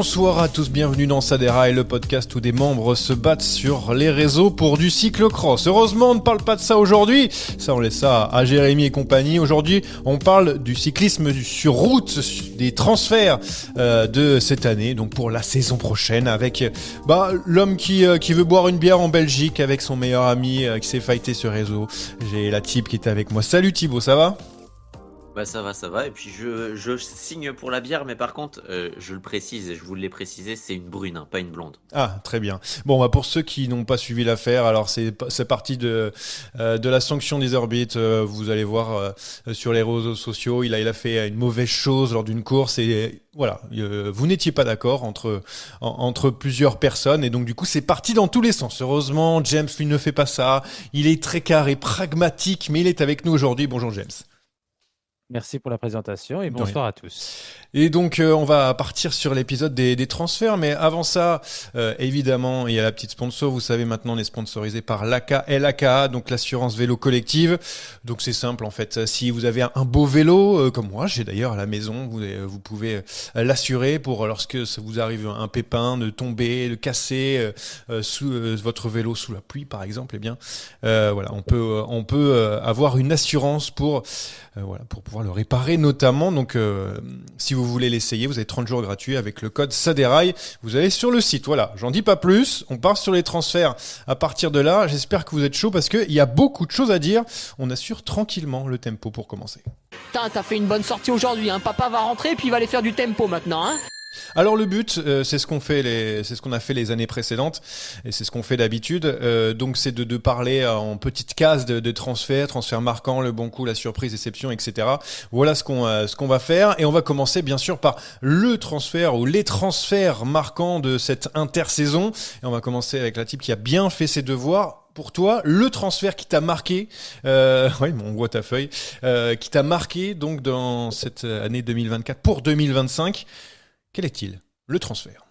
Bonsoir à tous, bienvenue dans Sadera, le podcast où des membres se battent sur les réseaux pour du cyclocross. Heureusement, on ne parle pas de ça aujourd'hui, ça on laisse ça à Jérémy et compagnie. Aujourd'hui, on parle du cyclisme sur route, des transferts de cette année, donc pour la saison prochaine, avec l'homme qui veut boire une bière en Belgique avec son meilleur ami qui s'est fighté sur réseau. J'ai la Thib qui est avec moi. Salut Thibaut, ça va ? Bah ça va, et puis je signe pour la bière, mais par contre, je le précise, et je vous l'ai précisé, c'est une brune, hein, pas une blonde. Ah, très bien. Bon, pour ceux qui n'ont pas suivi l'affaire, alors c'est parti de la sanction des orbites. Vous allez voir sur les réseaux sociaux, il a fait une mauvaise chose lors d'une course et voilà, vous n'étiez pas d'accord entre plusieurs personnes et donc du coup c'est parti dans tous les sens. Heureusement, James lui ne fait pas ça. Il est très carré, pragmatique, mais il est avec nous aujourd'hui. Bonjour James. Merci pour la présentation et bonsoir à tous. Et donc on va partir sur l'épisode des transferts, mais avant ça, évidemment, il y a la petite sponsor. Vous savez, maintenant on est sponsorisé par LAKA, donc l'assurance vélo collective. Donc c'est simple en fait. Si vous avez un beau vélo, comme moi, j'ai d'ailleurs à la maison, vous pouvez l'assurer pour lorsque ça vous arrive un pépin, de tomber, de casser votre vélo sous la pluie par exemple. Eh bien, voilà, on peut avoir une assurance pour pouvoir le réparer notamment. Donc si vous voulez l'essayer, vous avez 30 jours gratuits avec le code SADERAI. Vous allez sur le site. Voilà, j'en dis pas plus. On part sur les transferts à partir de là. J'espère que vous êtes chaud parce qu'il y a beaucoup de choses à dire. On assure tranquillement le tempo pour commencer. Putain, t'as fait une bonne sortie aujourd'hui, hein. Papa va rentrer puis il va aller faire du tempo maintenant, hein. Alors le but, c'est ce qu'on a fait les années précédentes et c'est ce qu'on fait d'habitude. Donc c'est de parler en petites cases de transferts marquants, le bon coup, la surprise, déception, etc. Voilà ce qu'on va faire et on va commencer bien sûr par le transfert ou les transferts marquants de cette intersaison. Et on va commencer avec la type qui a bien fait ses devoirs. Pour toi, le transfert qui t'a marqué, on voit ta feuille, qui t'a marqué donc dans cette année 2024 pour 2025. Quel est-il, le transfert ?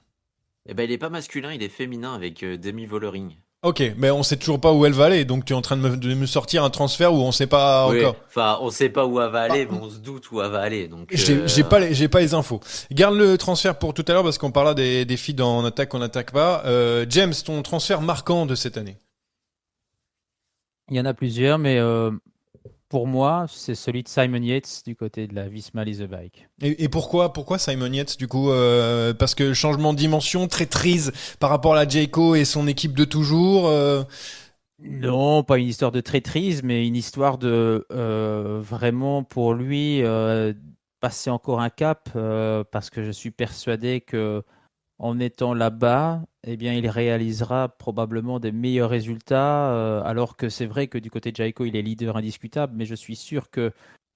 Eh ben, il est pas masculin, il est féminin avec Demi Vollering. Ok, mais on sait toujours pas où elle va aller, donc tu es en train de me sortir un transfert où on sait pas encore. Enfin, on sait pas où elle va aller, mais on se doute où elle va aller. Donc, j'ai pas les infos. Garde le transfert pour tout à l'heure parce qu'on parlera des filles dans attaque, on n'attaque pas. James, ton transfert marquant de cette année ? Il y en a plusieurs, mais pour moi, c'est celui de Simon Yates du côté de la Visma Lease a Bike. Et pourquoi Simon Yates du coup parce que changement de dimension, traîtrise par rapport à la Jayco et son équipe de toujours Non, pas une histoire de traîtrise, mais une histoire de vraiment pour lui passer encore un cap parce que je suis persuadé que en étant là-bas, eh bien, il réalisera probablement des meilleurs résultats, alors que c'est vrai que du côté de Jayco, il est leader indiscutable, mais je suis sûr que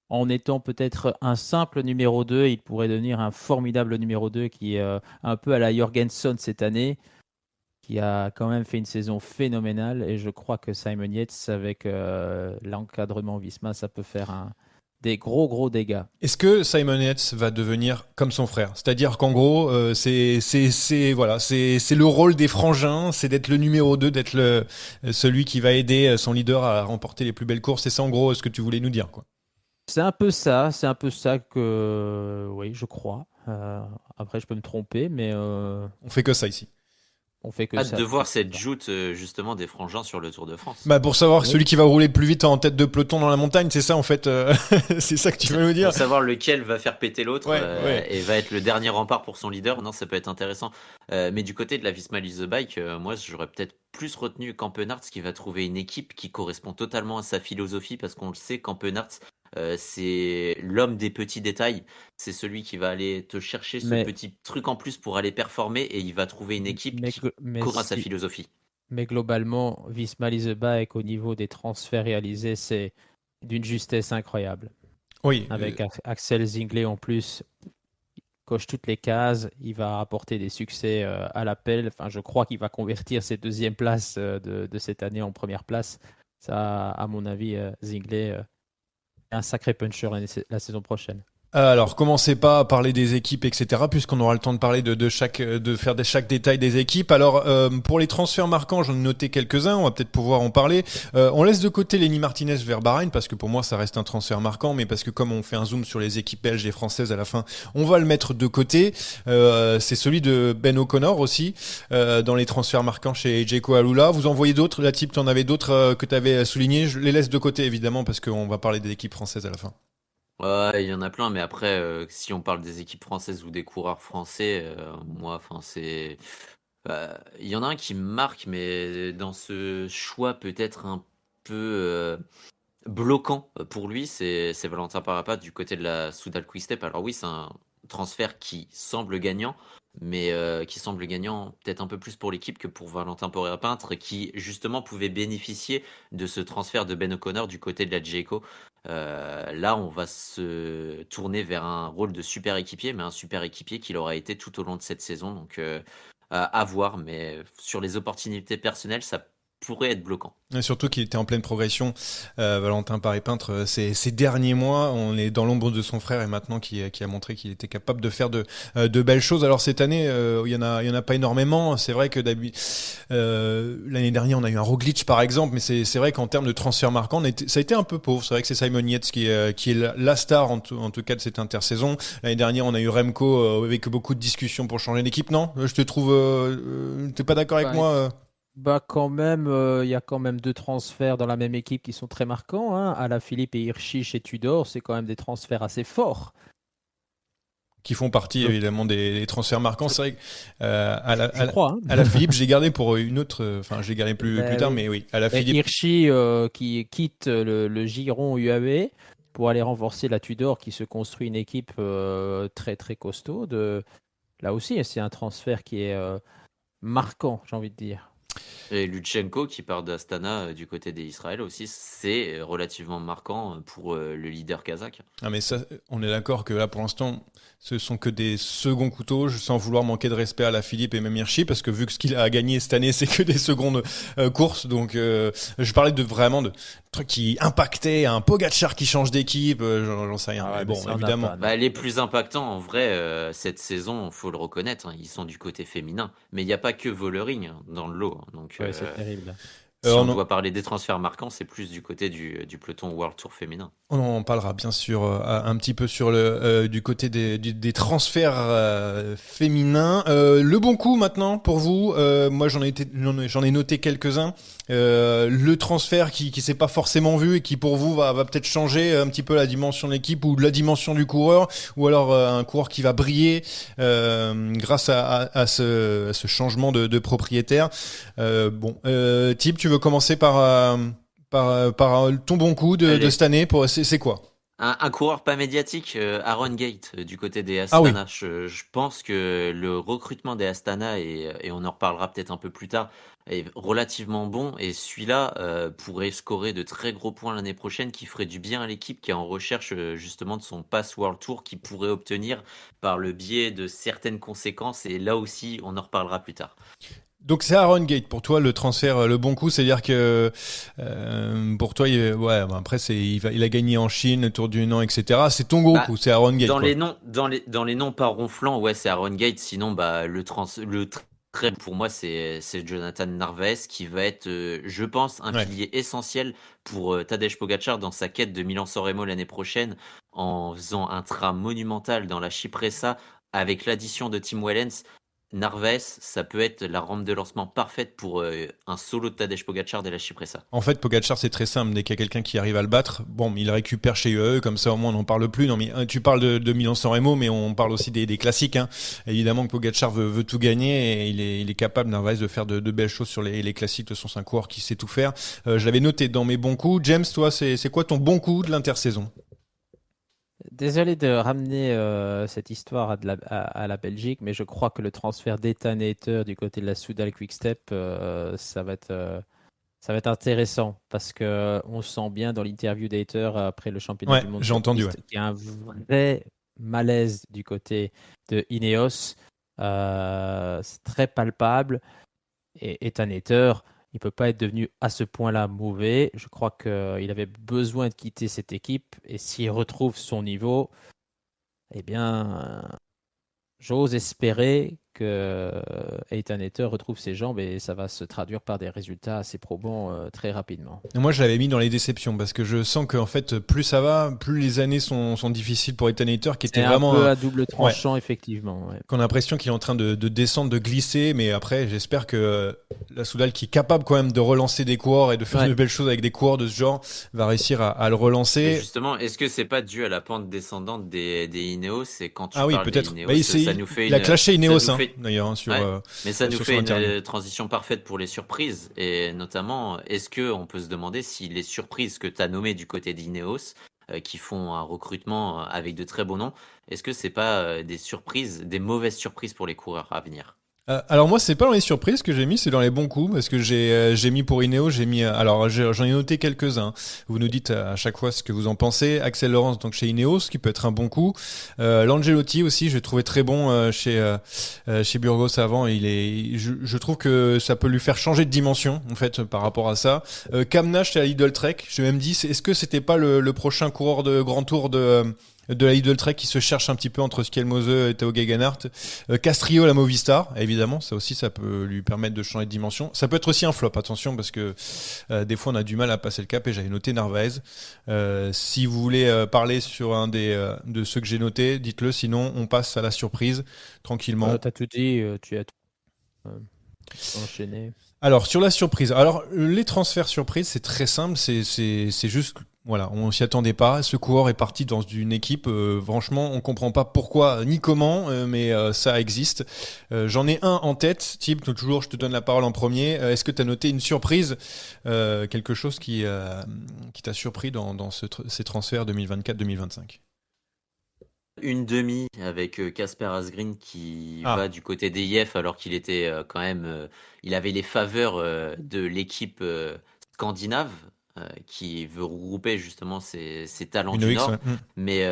en étant peut-être un simple numéro 2, il pourrait devenir un formidable numéro 2 qui est un peu à la Jorgensen cette année, qui a quand même fait une saison phénoménale, et je crois que Simon Yates, avec l'encadrement Visma, ça peut faire des gros dégâts. Est-ce que Simon Yates va devenir comme son frère ? C'est-à-dire qu'en gros, c'est le rôle des frangins, c'est d'être le numéro 2, d'être celui qui va aider son leader à remporter les plus belles courses. C'est ça en gros ce que tu voulais nous dire, quoi. C'est un peu ça que, oui, je crois. Après, je peux me tromper, mais on fait que ça ici. On fait que hâte ça. De voir cette joute justement des frangins sur le Tour de France. Pour savoir celui qui va rouler le plus vite en tête de peloton dans la montagne, c'est ça en fait. C'est ça que tu veux nous dire. Pour savoir lequel va faire péter l'autre ouais. Et va être le dernier rempart pour son leader. Non, ça peut être intéressant. Mais du côté de la Visma Lease a Bike, moi j'aurais peut-être plus retenu Campenarts qui va trouver une équipe qui correspond totalement à sa philosophie, parce qu'on le sait, Campenarts, c'est l'homme des petits détails. C'est celui qui va aller te chercher ce petit truc en plus pour aller performer, et il va trouver une équipe qui court à sa philosophie. Mais globalement, Visma Lease a Bike, au niveau des transferts réalisés, c'est d'une justesse incroyable. Oui. Avec Axel Zinglet en plus, coche toutes les cases, il va apporter des succès à l'appel. Enfin, je crois qu'il va convertir ses deuxièmes places de cette année en première place. Ça, à mon avis, Zinglet un sacré puncher la saison prochaine. Alors, commencez pas à parler des équipes, etc., puisqu'on aura le temps de parler de chaque détail des équipes. Alors, pour les transferts marquants, j'en ai noté quelques-uns, on va peut-être pouvoir en parler. On laisse de côté Lenny Martinez vers Bahreïn, parce que pour moi, ça reste un transfert marquant, mais parce que comme on fait un zoom sur les équipes belges et françaises à la fin, on va le mettre de côté. C'est celui de Ben O'Connor aussi, dans les transferts marquants chez Djeko Alula. Vous en voyez d'autres, la type, t'en avais d'autres que t'avais souligné. Je les laisse de côté, évidemment, parce qu'on va parler des équipes françaises à la fin. Ouais, il y en a plein, mais après, si on parle des équipes françaises ou des coureurs français, moi, enfin, il y en a un qui me marque, mais dans ce choix peut-être un peu bloquant pour lui, c'est Valentin Parapat du côté de la Soudal Quick-Step. Alors oui, c'est un transfert qui semble gagnant, mais qui semble gagnant peut-être un peu plus pour l'équipe que pour Valentin Parapintre, qui justement pouvait bénéficier de ce transfert de Ben O'Connor du côté de la Djeko. Là, on va se tourner vers un rôle de super équipier, mais un super équipier qu'il aura été tout au long de cette saison. Donc, à voir, mais sur les opportunités personnelles, ça pourrait être bloquant. Et surtout qu'il était en pleine progression, Valentin Paré-Peintre, ces derniers mois. On est dans l'ombre de son frère et maintenant qui a montré qu'il était capable de faire de belles choses. Alors cette année, il y en a pas énormément. C'est vrai que l'année dernière, on a eu un Roglic par exemple, mais c'est vrai qu'en termes de transfert marquant, ça a été un peu pauvre. C'est vrai que c'est Simon Yates qui est la star en tout cas de cette intersaison. L'année dernière, on a eu Remco avec beaucoup de discussions pour changer d'équipe. Non, je te trouve, t'es pas d'accord avec moi Bah quand même, il y a quand même deux transferts dans la même équipe qui sont très marquants. Hein. Alaphilippe et Hirschi chez Tudor, c'est quand même des transferts assez forts. qui font partie évidemment des transferts marquants. C'est vrai que Je crois. Hein. Alaphilippe, j'ai gardé pour une autre, enfin j'ai gardé plus tard, oui. mais oui, Alaphilippe. Hirschi qui quitte le giron UAE pour aller renforcer la Tudor qui se construit une équipe très très costaud. Là aussi, c'est un transfert qui est marquant, j'ai envie de dire. Et Lutsenko qui part d'Astana du côté des Israël aussi, c'est relativement marquant pour le leader kazakh. Ah mais ça, on est d'accord que là pour l'instant, ce sont que des seconds couteaux, sans vouloir manquer de respect à Alaphilippe et même Hirschi, parce que vu que ce qu'il a gagné cette année, c'est que des secondes courses. Donc je parlais vraiment de trucs qui impactaient, un Pogacar qui change d'équipe, j'en sais rien. Ah ouais, mais bon, ça, on a évidemment. pas, non. Bah, les plus impactants, en vrai, cette saison, faut le reconnaître, hein, ils sont du côté féminin. Mais il n'y a pas que Vollering dans le lot. Hein. Donc, Ouais, c'est terrible. si on on en- doit parler des transferts marquants, c'est plus du côté du peloton World Tour féminin. On en parlera bien sûr un petit peu sur du côté des transferts féminins. Le bon coup maintenant pour vous, moi j'en ai noté quelques-uns. Le transfert qui s'est pas forcément vu et qui pour vous va peut-être changer un petit peu la dimension de l'équipe ou la dimension du coureur, ou alors un coureur qui va briller grâce à ce changement de propriétaire. Tib, tu veux commencer par ton bon coup de cette année c'est quoi? Un coureur pas médiatique, Aaron Gate, du côté des Ah oui. Astana. Je pense que le recrutement des Astana, et on en reparlera peut-être un peu plus tard, est relativement bon. Et celui-là pourrait scorer de très gros points l'année prochaine, qui ferait du bien à l'équipe qui est en recherche justement de son Pass World Tour, qu'il pourrait obtenir par le biais de certaines conséquences. Et là aussi, on en reparlera plus tard. Donc c'est Aaron Gate pour toi le transfert, le bon coup, c'est-à-dire que pour toi, après il a gagné en Chine, le Tour du Nant, etc. C'est ton gros coup, c'est Aaron Gate. Dans quoi. les noms pas ronflants, ouais, c'est Aaron Gate. Sinon, bah le très pour moi, c'est Jonathan Narvaez qui va être, je pense, un pilier essentiel pour Tadej Pogacar dans sa quête de Milan-San Remo l'année prochaine, en faisant un train monumental dans la Cipressa avec l'addition de Tim Wellens. Narvaez, ça peut être la rampe de lancement parfaite pour un solo de Tadej Pogacar dès la Cipressa. En fait, Pogacar, c'est très simple. Dès qu'il y a quelqu'un qui arrive à le battre, bon, il récupère chez UAE, comme ça au moins on n'en parle plus. Non, mais tu parles de Milan-San Remo, mais on parle aussi des classiques. Hein. Évidemment que Pogacar veut tout gagner et il est capable, Narvaez, de faire de belles choses sur les classiques. De son coureur qui sait tout faire. Je l'avais noté dans mes bons coups. James, toi, c'est quoi ton bon coup de l'intersaison? Désolé de ramener cette histoire à la Belgique, mais je crois que le transfert d'Ethan Hayter du côté de la Soudal Quick-Step, ça va être intéressant parce que on sent bien dans l'interview d'Hayter après le championnat du monde j'ai entendu, qu'il y a un vrai malaise du côté de Ineos. C'est très palpable. Et Ethan Hayter, il ne peut pas être devenu à ce point-là mauvais. Je crois qu'il avait besoin de quitter cette équipe. Et s'il retrouve son niveau, eh bien, j'ose espérer que Ethan Ether retrouve ses jambes et ça va se traduire par des résultats assez probants très rapidement. Et moi, je l'avais mis dans les déceptions parce que je sens qu'en fait, plus ça va, plus les années sont difficiles pour Ethan Hayter, qui était C'est vraiment un peu à double tranchant, effectivement. Ouais. qu'on a l'impression qu'il est en train de descendre, de glisser. Mais après, j'espère que la Soudal, qui est capable quand même de relancer des coureurs et de faire de belles choses avec des coureurs de ce genre, va réussir à le Mais relancer. justement, est-ce que c'est pas dû à la pente descendante des Ineos? C'est quand tu Ah oui, parles des peut-être. Ineos, Bah, ça nous fait il a clashé ça nous Ineos, fait d'ailleurs, sur, Ouais, mais ça nous sur fait son une interview. transition parfaite pour les surprises. Et notamment, est-ce que on peut se demander si les surprises que tu as nommées du côté d'Ineos, qui font un recrutement avec de très beaux noms, est-ce que c'est pas des surprises, des mauvaises surprises pour les coureurs à venir? Alors moi, c'est pas dans les surprises que j'ai mis, c'est dans les bons coups, parce que j'ai mis pour Ineos, j'ai mis, alors j'en ai noté quelques-uns. Vous nous dites à chaque fois ce que vous en pensez. Axel Laurence, donc chez Ineos, qui peut être un bon coup. L'Angelotti aussi, je l'ai trouvé très bon chez Burgos avant. Je trouve que ça peut lui faire changer de dimension en fait par rapport à ça. Cam Nash à Lidl Trek, je me même dit, est-ce que c'était pas le prochain coureur de Grand Tour de la Lidl Trek qui se cherche un petit peu entre Skelmose et Tao Gegenhardt. Castrillo, la Movistar, évidemment, ça aussi, ça peut lui permettre de changer de dimension. Ça peut être aussi un flop, attention, parce que des fois, on a du mal à passer le cap, et j'avais noté Narvaez. Si vous voulez parler sur un de ceux que j'ai notés, dites-le, sinon on passe à la surprise, tranquillement. Tu as tout dit, tu as tout enchaîné. Alors, sur la surprise, les transferts surprises, c'est très simple, c'est juste... Voilà, on s'y attendait pas. Ce coureur est parti dans une équipe. Franchement, on comprend pas pourquoi ni comment, mais ça existe. J'en ai un en tête. Thib, toujours, je te donne la parole en premier. Est-ce que tu as noté une surprise, quelque chose qui t'a surpris dans ces transferts 2024-2025? Une demi avec Casper Asgreen qui va du côté des IF alors qu'il était quand même, il avait les faveurs de l'équipe scandinave. Qui veut regrouper justement ses talents du Nord. Mais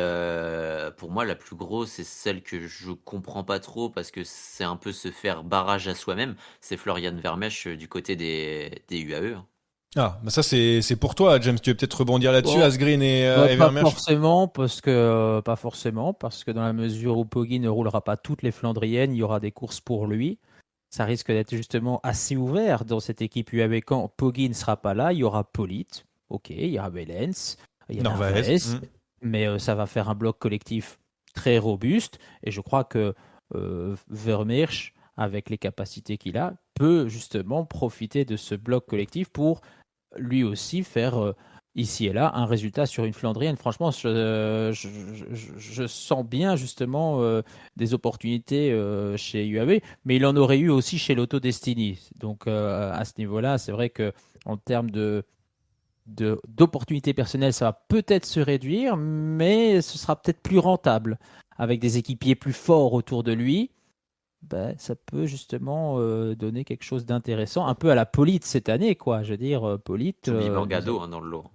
pour moi, la plus grosse, c'est celle que je comprends pas trop parce que c'est un peu se faire barrage à soi-même. C'est Florian Vermeersch du côté des UAE. Ah, bah ça c'est pour toi, James. Tu veux peut-être rebondir là-dessus, Bon, Asgreen et pas Vermeersch. pas forcément, parce que dans la mesure où Poggi ne roulera pas toutes les Flandriennes, il y aura des courses pour lui. Ça risque d'être justement assez ouvert dans cette équipe UAE. Quand Poggi ne sera pas là, il y aura Pollitt, ok, il y aura Wellens, il y a Narvaez, mais ça va faire un bloc collectif très robuste. Et je crois que Vermeersch, avec les capacités qu'il a, peut justement profiter de ce bloc collectif pour lui aussi faire ici et là un résultat sur une Flandrienne. Franchement, je sens bien justement des opportunités chez UAE, mais il en aurait eu aussi chez Lotto Destiny. Donc à ce niveau-là, c'est vrai que en termes d'opportunités personnelles, ça va peut-être se réduire, mais ce sera peut-être plus rentable avec des équipiers plus forts autour de lui. Ben, ça peut justement donner quelque chose d'intéressant, un peu à la Pollitt cette année, quoi. Je veux dire, Pollitt. J'oublie Morgado dans le lot.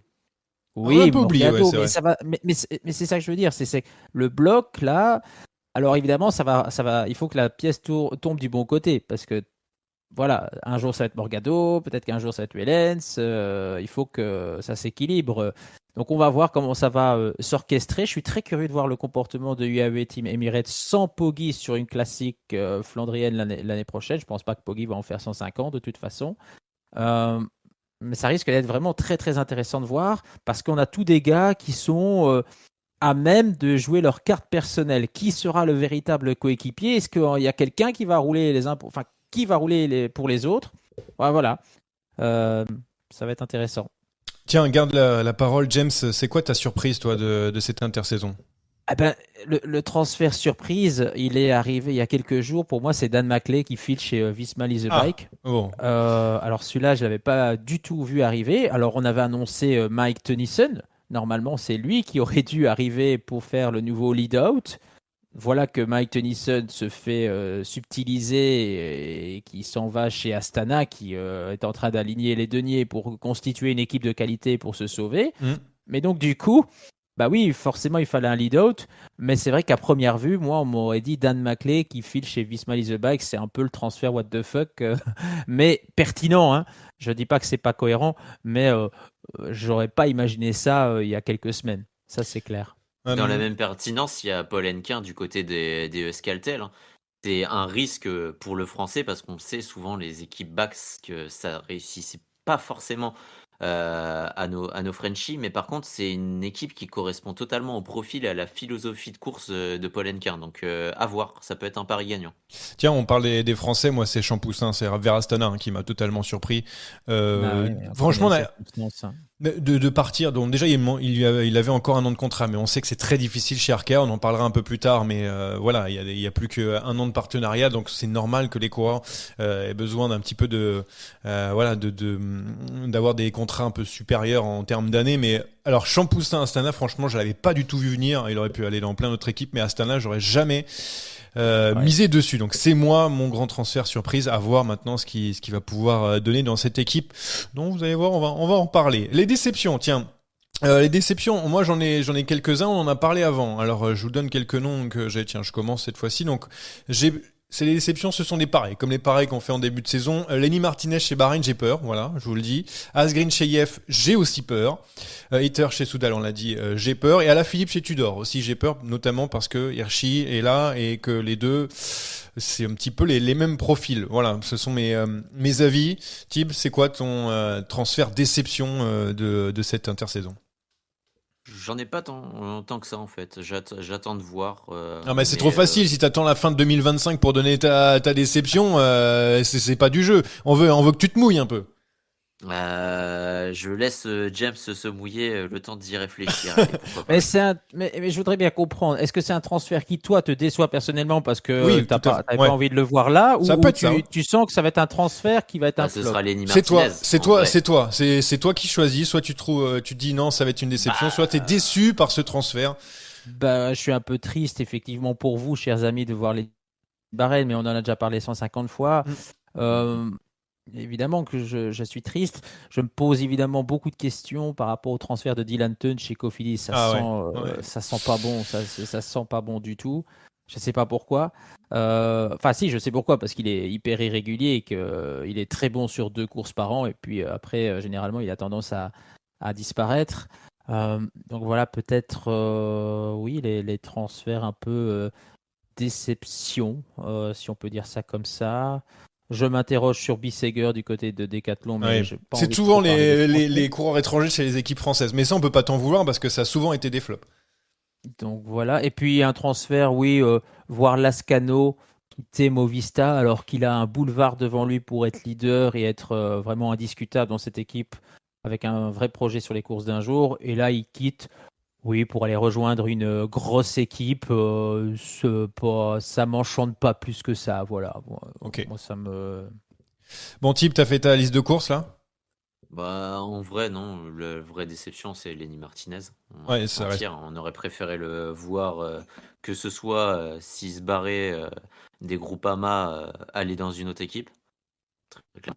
Oui, on a un peu oublié, mais ça va. Mais c'est ça que je veux dire, c'est le bloc là. Alors évidemment, ça va. Il faut que la pièce tombe du bon côté, parce que voilà, un jour ça va être Morgado, peut-être qu'un jour ça va être Wellens. Il faut que ça s'équilibre. Donc on va voir comment ça va s'orchestrer. Je suis très curieux de voir le comportement de UAE Team Emirates sans Poggi sur une classique flandrienne l'année prochaine. Je pense pas que Poggi va en faire 150 de toute façon. Mais ça risque d'être vraiment très très intéressant de voir parce qu'on a tous des gars qui sont à même de jouer leur carte personnelle. Qui sera le véritable coéquipier? Est-ce qu'il y a quelqu'un qui va rouler qui va rouler pour les autres? Voilà. Ça va être intéressant. Tiens, garde la parole, James. C'est quoi ta surprise, toi, de cette intersaison? Le transfert surprise, il est arrivé il y a quelques jours. Pour moi, c'est Dan Maclay qui file chez Visma Lease Bike. Bon. Alors celui-là, je ne l'avais pas du tout vu arriver. Alors on avait annoncé Mike Tennyson. Normalement, c'est lui qui aurait dû arriver pour faire le nouveau lead-out. Voilà que Mike Tennyson se fait subtiliser et qui s'en va chez Astana, qui est en train d'aligner les deniers pour constituer une équipe de qualité pour se sauver. Mais donc du coup, bah oui, forcément il fallait un lead-out, mais c'est vrai qu'à première vue, moi on m'aurait dit Dan Maclay qui file chez Visma Lease Bike, c'est un peu le transfert what the fuck, mais pertinent. Hein. Je dis pas que c'est pas cohérent, mais j'aurais pas imaginé ça il y a quelques semaines. Ça c'est clair. Dans la même pertinence, il y a Paul Henquin du côté des Euskaltel, hein. C'est un risque pour le français parce qu'on sait souvent les équipes basques que ça réussissait pas forcément à nos Frenchies, mais par contre c'est une équipe qui correspond totalement au profil et à la philosophie de course de Paul Henquin. Donc à voir, ça peut être un pari gagnant. Tiens, on parle des Français, moi c'est Champoussin, c'est Verastana qui m'a totalement surpris. Franchement, de partir, donc déjà il avait encore un an de contrat, mais on sait que c'est très difficile chez Arkea, on en parlera un peu plus tard, mais voilà, il y a plus qu'un an de partenariat, donc c'est normal que les coureurs aient besoin d'un petit peu d'avoir des contrats un peu supérieurs en termes d'années. Mais alors Champoussin, Astana, franchement, je l'avais pas du tout vu venir. Il aurait pu aller dans plein d'autres équipes, mais Astana, j'aurais jamais misé dessus. Donc c'est moi mon grand transfert surprise, à voir maintenant ce qui va pouvoir donner dans cette équipe. Donc vous allez voir, on va en parler. Les déceptions, tiens. Les déceptions, moi j'en ai quelques-uns, on en a parlé avant. Alors je vous donne quelques noms que je commence cette fois-ci. Donc c'est les déceptions, ce sont des pareils, comme les pareils qu'on fait en début de saison. Lenny Martinez chez Bahreïn, j'ai peur, voilà, je vous le dis. Asgreen chez IF, j'ai aussi peur. Hitter chez Soudal, on l'a dit, j'ai peur. Et Alaphilippe chez Tudor aussi, j'ai peur, notamment parce que Hirschi est là et que les deux, c'est un petit peu les mêmes profils. Voilà, ce sont mes avis. Tib, c'est quoi ton transfert déception de cette intersaison? J'en ai pas tant que ça en fait. J'attends de voir. Ah mais c'est trop facile, si t'attends la fin de 2025 pour donner ta déception, c'est pas du jeu. On veut que tu te mouilles un peu. Je laisse James se mouiller le temps d'y réfléchir. Allez, pourquoi pas. Mais je voudrais bien comprendre, est-ce que c'est un transfert qui, toi, te déçoit personnellement parce que Oui, t'avais tout à fait. pas envie de le voir là, Ça ou peut être ça. tu sens que ça va être un transfert qui va être un Ce flop? sera Lenny C'est toi, Martinez. c'est en toi, vrai. c'est toi qui choisis. Soit tu te dis non, ça va être une déception, Bah, soit t'es déçu par ce transfert. Bah, je suis un peu triste, effectivement, pour vous, chers amis, de voir les Bahreïn, mais on en a déjà parlé 150 fois. Mm. Euh, Évidemment que je suis triste. Je me pose évidemment beaucoup de questions par rapport au transfert de Dylan Tun chez Cofidis. Ouais. Ça sent pas bon, ça sent pas bon du tout. Je sais pas pourquoi. Enfin, si, je sais pourquoi, parce qu'il est hyper irrégulier et qu'il est très bon sur 2 courses par an. Et puis après, généralement, il a tendance à disparaître. Donc voilà, peut-être, oui, les transferts un peu déception, si on peut dire ça comme ça. Je m'interroge sur Bissegger du côté de Decathlon, mais Ouais. j'ai pas C'est envie de souvent trop parler de les français. coureurs étrangers chez les équipes françaises. Mais ça, on peut pas t'en vouloir parce que ça a souvent été des flops. Donc voilà. Et puis un transfert, oui, voir Lascano quitter Movista alors qu'il a un boulevard devant lui pour être leader et être vraiment indiscutable dans cette équipe avec un vrai projet sur les courses d'un jour. Et là, il quitte. Oui, pour aller rejoindre une grosse équipe, ça m'enchante pas plus que ça. Voilà. Ok. Moi, ça me. Bon, Tib, t'as fait ta liste de courses là? Bah, en vrai, non. La vraie déception, c'est Lenny Martinez. On va Ouais, pas se ça reste. mentir. On aurait préféré le voir, que ce soit s'il se barrait des Groupama, aller dans une autre équipe. Très clair.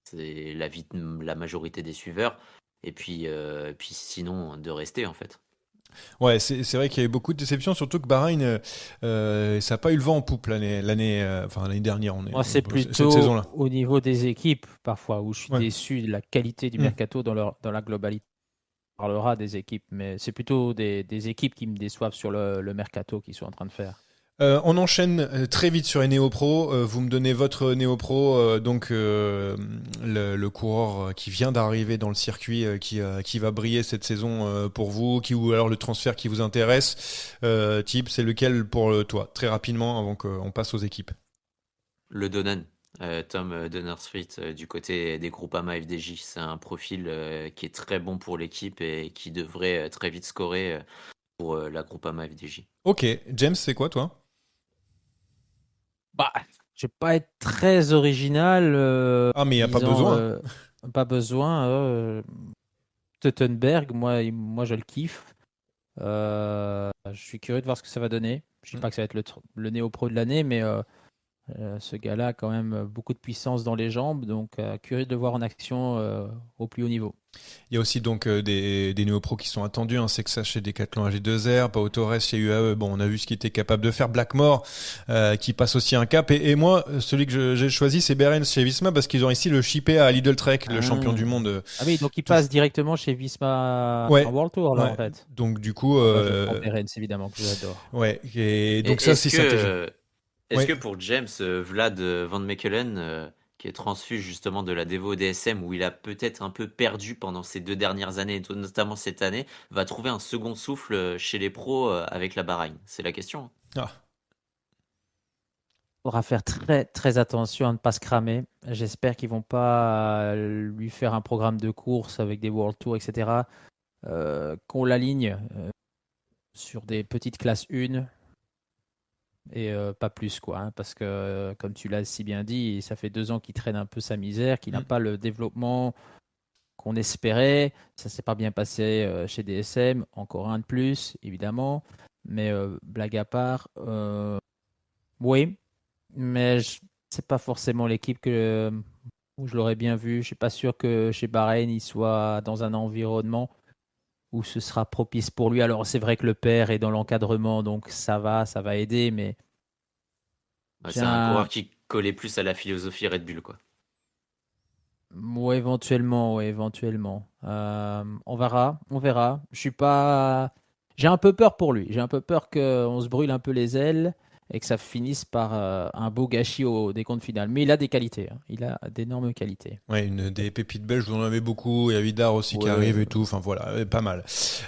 C'est l'avis de la majorité des suiveurs. Et puis sinon, de rester en fait. Ouais, c'est vrai qu'il y a eu beaucoup de déceptions, surtout que Bahreïn, ça n'a pas eu le vent en poupe l'année dernière. Moi, c'est Cette saison-là. plutôt au niveau des équipes, parfois, où je suis Ouais. déçu de la qualité du Mm. mercato dans la globalité. On parlera des équipes, mais c'est plutôt des équipes qui me déçoivent sur le mercato qu'ils sont en train de faire. On enchaîne très vite sur les néo-pro. Vous me donnez votre néo-pro, donc le coureur qui vient d'arriver dans le circuit, qui va briller cette saison pour vous, ou alors le transfert qui vous intéresse. Tib, c'est lequel pour toi? Très rapidement, avant qu'on passe aux équipes. Le Donan, Tom Donnersfrit, du côté des Groupama FDJ, c'est un profil qui est très bon pour l'équipe et qui devrait très vite scorer pour la Groupama FDJ. Ok, James, c'est quoi toi? Bah, je vais pas être très original. Ah, mais il n'y a pas Disons, besoin. pas besoin. Stuttenberg, moi, je le kiffe. Je suis curieux de voir ce que ça va donner. Je dis pas que ça va être le néo-pro de l'année, mais Ce gars-là a quand même beaucoup de puissance dans les jambes, donc curieux de le voir en action au plus haut niveau. Il y a aussi donc des néo-pros qui sont attendus, hein, Sexa chez Decathlon AG2R, Pau Torres chez UAE, bon on a vu ce qu'il était capable de faire, Blackmore qui passe aussi un cap, et moi celui que j'ai choisi c'est Behrens chez Visma parce qu'ils ont ici le chippé à Lidl Trek, le champion du monde. Ah oui, donc il passe directement chez Visma Ouais, en World Tour là ouais. en fait. Donc du coup, Moi, je prends Behrens évidemment que j'adore. ouais, et donc Et ça c'est stratégique. est-ce Ouais. que pour James, Vlad Van Mechelen, qui est transfuge justement de la Devo DSM, où il a peut-être un peu perdu pendant ces 2 dernières années, et notamment cette année, va trouver un second souffle chez les pros avec la Bahreïn? C'est la question. Ah, Faudra faire très très attention à ne pas se cramer. J'espère qu'ils vont pas lui faire un programme de course avec des World Tour, etc. Qu'on l'aligne sur des petites classes 1 et pas plus quoi, hein, parce que comme tu l'as si bien dit, ça fait 2 ans qu'il traîne un peu sa misère, qu'il n'a pas le développement qu'on espérait. Ça s'est pas bien passé chez DSM, encore un de plus évidemment, mais blague à part, oui, mais c'est pas forcément l'équipe où je l'aurais bien vu. Je suis pas sûr que chez Bahreïn il soit dans un environnement où ce sera propice pour lui. Alors c'est vrai que le père est dans l'encadrement, donc ça va aider, mais Ouais, j'ai c'est un un... coureur qui collait plus à la philosophie Red Bull, quoi. Ouais, éventuellement, ouais, éventuellement. On verra. Je suis pas... J'ai un peu peur pour lui. J'ai un peu peur qu'on se brûle un peu les ailes et que ça finisse par un beau gâchis au décompte final. Mais il a des qualités, hein. Il a d'énormes qualités. ouais, des pépites belges, vous en avez beaucoup. Il y a Vidar aussi qui Ouais. arrive et tout. Enfin voilà, pas mal.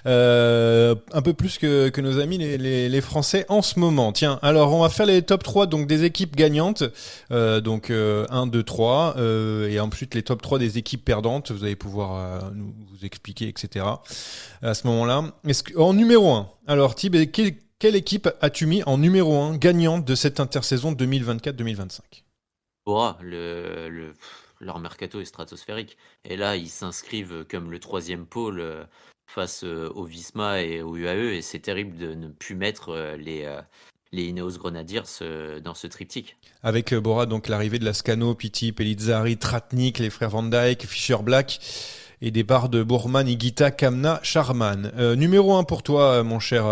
Un peu plus que nos amis les Français en ce moment. Tiens, alors on va faire les top 3 donc des équipes gagnantes. Donc 1, 2, 3. Et ensuite les top 3 des équipes perdantes. Vous allez pouvoir vous expliquer, etc. À ce moment-là. En numéro 1, alors Thib, quelle équipe as-tu mis en numéro 1 gagnante de cette intersaison 2024-2025? Bora, leur mercato est stratosphérique. Et là, ils s'inscrivent comme le troisième pôle face au Visma et au UAE. Et c'est terrible de ne plus mettre les Ineos Grenadiers dans ce triptyque. Avec Bora, donc l'arrivée de Lascano, Pitti, Pellizzari, Tratnik, les frères Van Dijk, Fischer Black et des barres de Bourman, Higuita, Kamna, Charman. Numéro 1 pour toi, mon cher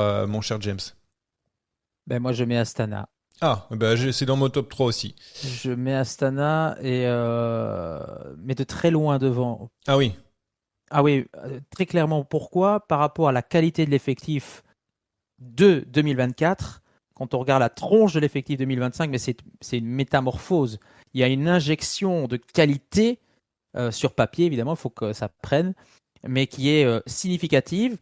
James. Ben, moi, je mets Astana. Ah, bah, c'est dans mon top 3 aussi. Je mets Astana, mais de très loin devant. Ah oui, Ah oui, très clairement. Pourquoi? Par rapport à la qualité de l'effectif de 2024, quand on regarde la tronche de l'effectif 2025, mais c'est une métamorphose. Il y a une injection de qualité sur papier, évidemment, il faut que ça prenne, mais qui est significative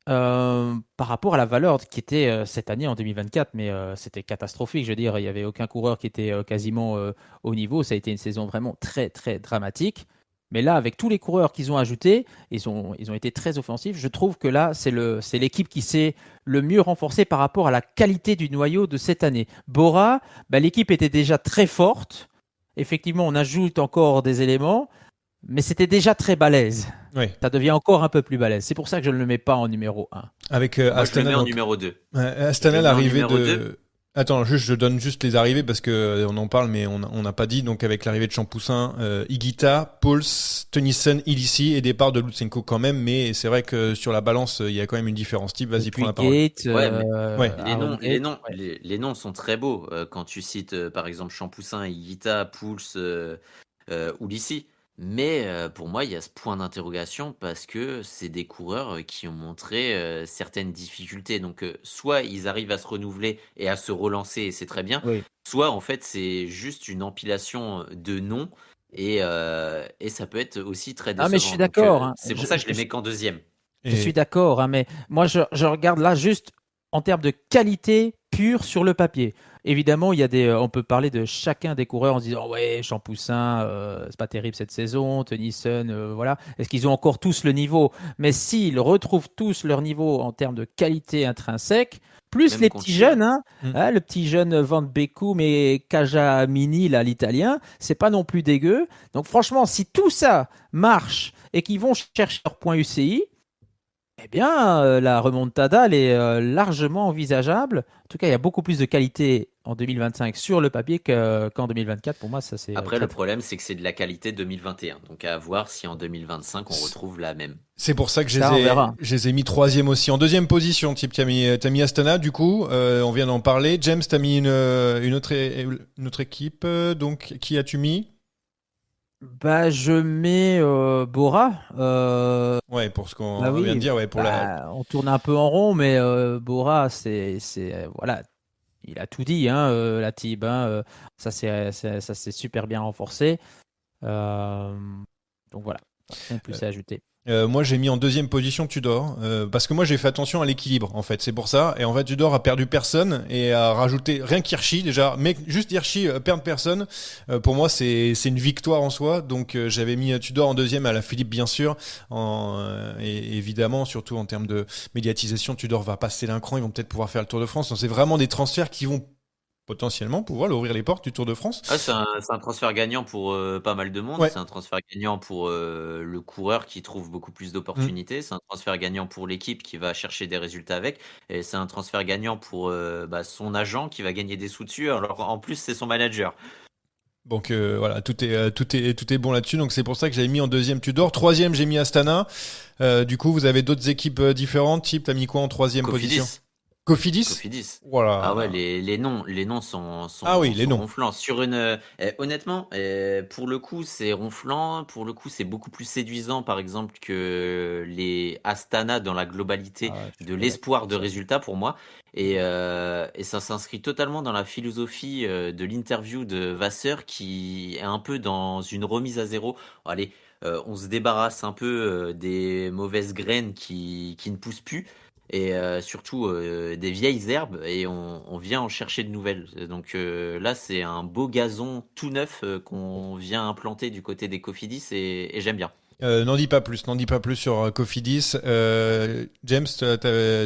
par rapport à la valeur qui était cette année en 2024, mais c'était catastrophique. Je veux dire, il n'y avait aucun coureur qui était quasiment au niveau. Ça a été une saison vraiment très, très dramatique. Mais là, avec tous les coureurs qu'ils ont ajoutés, ils ont été très offensifs. Je trouve que là, c'est l'équipe qui s'est le mieux renforcée par rapport à la qualité du noyau de cette année. Bora, l'équipe était déjà très forte. Effectivement, on ajoute encore des éléments, mais c'était déjà très balèze. oui. Ça devient encore un peu plus balèze. C'est pour ça que je ne le mets pas en numéro 1. Avec Moi, je le Astana, mets en donc, numéro 2. Astana, Je le mets en l'arrivée numéro de... 2. Attends, je donne juste les arrivées parce que on en parle, mais on n'a pas dit. Donc avec l'arrivée de Champoussin, Higuita, Pauls, Tennyson, Ilisi et départ de Lutsenko quand même. Mais c'est vrai que sur la balance, il y a quand même une différence. Type, vas-y, prends la parole. Gate, Ouais, mais Ouais. Aaron Gate, ouais. Les noms sont très beaux. Quand tu cites par exemple Champoussin, Higuita, Pouls, Ulissi. Mais pour moi, il y a ce point d'interrogation parce que c'est des coureurs qui ont montré certaines difficultés. Donc, soit ils arrivent à se renouveler et à se relancer, et c'est très bien. Oui. Soit, en fait, c'est juste une empilation de noms et ça peut être aussi très Ah, mais je suis décevant. Donc, d'accord, hein. c'est pour ça que je les mets qu'en deuxième. Je suis d'accord, hein, mais moi, je regarde là juste en termes de qualité pure sur le papier. Évidemment, il y a on peut parler de chacun des coureurs en se disant ouais, Champoussin, c'est pas terrible cette saison, Tennyson, voilà. Est-ce qu'ils ont encore tous le niveau? Mais s'ils retrouvent tous leur niveau en termes de qualité intrinsèque, plus Même les contre petits Chirac. jeunes, hein, le petit jeune Van Beekum et Cajamini, là, l'italien, c'est pas non plus dégueu. Donc franchement, si tout ça marche et qu'ils vont chercher leur point UCI, eh bien, la remontada, elle est largement envisageable. En tout cas, il y a beaucoup plus de qualité en 2025 sur le papier qu'en 2024. Pour moi, ça c'est Après, très, le problème, c'est que c'est de la qualité 2021. Donc, à voir si en 2025, on retrouve la même. C'est pour ça que Ça, on verra. je les ai mis troisième aussi. En deuxième position, type, t'as mis Astana, du coup, on vient d'en parler. James, t'as mis une autre équipe, donc qui as-tu mis? Bah, je mets Bora. Ouais, pour ce qu'on Bah vient de oui, dire, ouais, pour la. on tourne un peu en rond, mais Bora, voilà, il a tout dit, hein, la team, hein, ça s'est super bien renforcé. Euh, donc voilà, rien de plus à ajouter. Moi, j'ai mis en deuxième position Tudor, parce que moi, j'ai fait attention à l'équilibre, en fait. C'est pour ça. Et en fait, Tudor a perdu personne et a rajouté rien qu'Hirschi, déjà. Mais juste Hirschi, perdre personne, pour moi, c'est une victoire en soi. Donc, j'avais mis Tudor en deuxième à la Philippe, bien sûr. Et évidemment, surtout en termes de médiatisation, Tudor va passer d'un cran. Ils vont peut-être pouvoir faire le Tour de France. Donc, c'est vraiment des transferts qui vont potentiellement pouvoir leur ouvrir les portes du Tour de France. Ah, c'est un transfert gagnant pour pas mal de monde. Ouais. C'est un transfert gagnant pour le coureur qui trouve beaucoup plus d'opportunités. C'est un transfert gagnant pour l'équipe qui va chercher des résultats avec. Et c'est un transfert gagnant pour son agent qui va gagner des sous dessus. Alors en plus, c'est son manager. Donc voilà, tout est bon là-dessus. Donc c'est pour ça que j'avais mis en deuxième Tudor. Troisième, j'ai mis Astana. Du coup, vous avez d'autres équipes différentes. Type, t'as mis quoi en troisième position? Cofidis. Cofidis. Cofidis. Voilà. Ah ouais, les noms Ah oui, les sont noms. ronflants. Honnêtement, pour le coup, c'est ronflant. Pour le coup, c'est beaucoup plus séduisant, par exemple, que les Astana dans la globalité Ah ouais, je suis de pas l'espoir de d'accord. résultat pour moi. Et ça s'inscrit totalement dans la philosophie de l'interview de Vasseur qui est un peu dans une remise à zéro. Allez, on se débarrasse un peu des mauvaises graines qui ne poussent plus et surtout des vieilles herbes et on vient en chercher de nouvelles. Donc là, c'est un beau gazon tout neuf qu'on vient implanter du côté des Cofidis et j'aime bien. N'en dis pas plus sur Cofidis. James,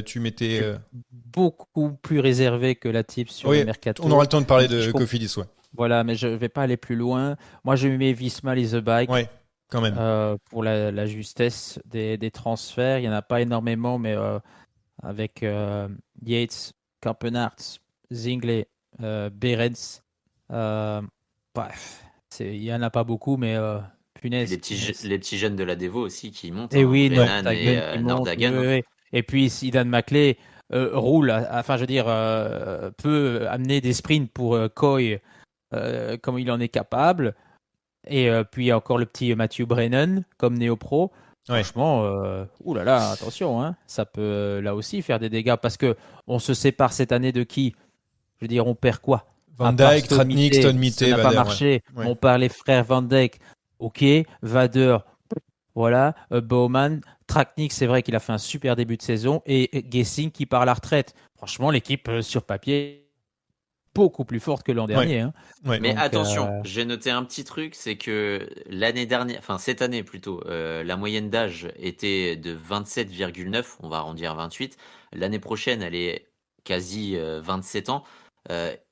tu mettais. Je suis beaucoup plus réservé que la type sur le Oui, mercato. on aura le temps de parler Même si de Cofidis, ouais. voilà, mais je vais pas aller plus loin. Moi, je mets Visma Lease a Bike Ouais, quand même. pour la justesse des transferts. Il y en a pas énormément, mais avec Yates, Kampenarts, Zingley, Behrens. Bref, il y en a pas beaucoup, mais punaise. Les petits jeunes de la Devo aussi qui montent, Et hein, oui, Brennan et Nordhagen qui monte. Oui, Nordhagen. oui, Hein. oui. Et puis, si Dan Maclay roule, enfin, je veux dire, peut amener des sprints pour Coy comme il en est capable. Et puis, il y a encore le petit Matthew Brennan comme néo-pro. Ouais. Franchement, oulala, attention, hein, ça peut là aussi faire des dégâts parce que on se sépare cette année de qui? Je veux dire, on perd quoi? Van À part Dijk, Tratnik, Stone ça n'a pas Vader, marché. ouais. On parle les frères Van Dijk, ok. Vader, voilà. Bowman, Tratnik, c'est vrai qu'il a fait un super début de saison. Et Gessing qui part à la retraite. Franchement, l'équipe sur papier beaucoup plus forte que l'an dernier. Hein. Ouais. Mais Donc, attention, j'ai noté un petit truc, c'est que l'année dernière, enfin cette année plutôt, la moyenne d'âge était de 27,9, on va arrondir 28. L'année prochaine, elle est quasi 27 ans.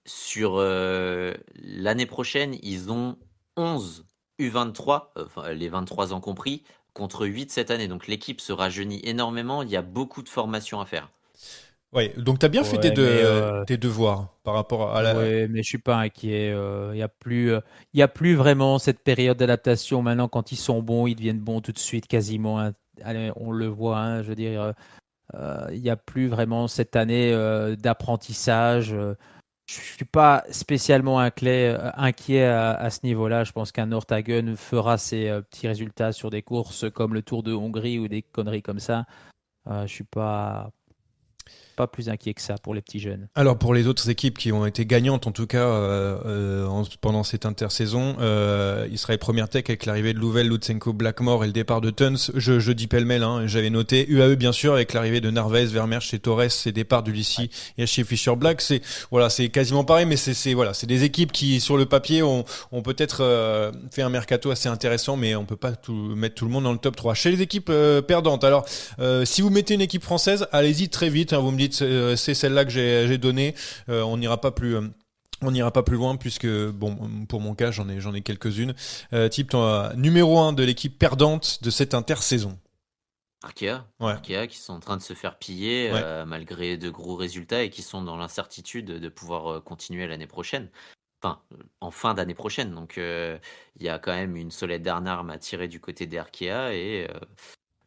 Sur l'année prochaine, ils ont 11 U23, enfin, les 23 ans compris, contre 8 cette année. Donc l'équipe se rajeunit énormément, il y a beaucoup de formation à faire. Ouais, donc t'as bien fait ouais, mais tes devoirs par rapport à la. ouais, mais je suis pas inquiet. Il y a plus vraiment cette période d'adaptation. Maintenant, quand ils sont bons, ils deviennent bons tout de suite, quasiment. Hein. Allez, on le voit. Hein, je veux dire, il y a plus vraiment cette année d'apprentissage. Je suis pas spécialement inquiet à ce niveau-là. Je pense qu'un Nordhagen fera ses petits résultats sur des courses comme le Tour de Hongrie ou des conneries comme ça. Je suis pas plus inquiet que ça pour les petits jeunes. Alors pour les autres équipes qui ont été gagnantes en tout cas pendant cette intersaison, il serait première tech avec l'arrivée de Louvel, Lutsenko, Blackmore et le départ de Tuns. Je dis pêle-mêle, hein, j'avais noté UAE bien sûr avec l'arrivée de Narvaez, Vermeersch et Torres, et départ du Lissi et chez Fischer Black. C'est quasiment pareil, mais c'est des équipes qui sur le papier ont peut-être fait un mercato assez intéressant, mais on peut pas mettre tout le monde dans le top 3. Chez les équipes perdantes, alors si vous mettez une équipe française, allez-y très vite, hein, vous me dites c'est celle-là que j'ai donnée. On n'ira pas plus. On n'ira pas plus loin puisque, bon, pour mon cas, j'en ai quelques-unes. Type numéro 1 de l'équipe perdante de cette intersaison. Arkea. Ouais. Arkea qui sont en train de se faire piller Ouais. malgré de gros résultats et qui sont dans l'incertitude de pouvoir continuer l'année prochaine. Enfin, en fin d'année prochaine. Donc, il y a quand même une solide arme à tirer du côté des Arkea. Et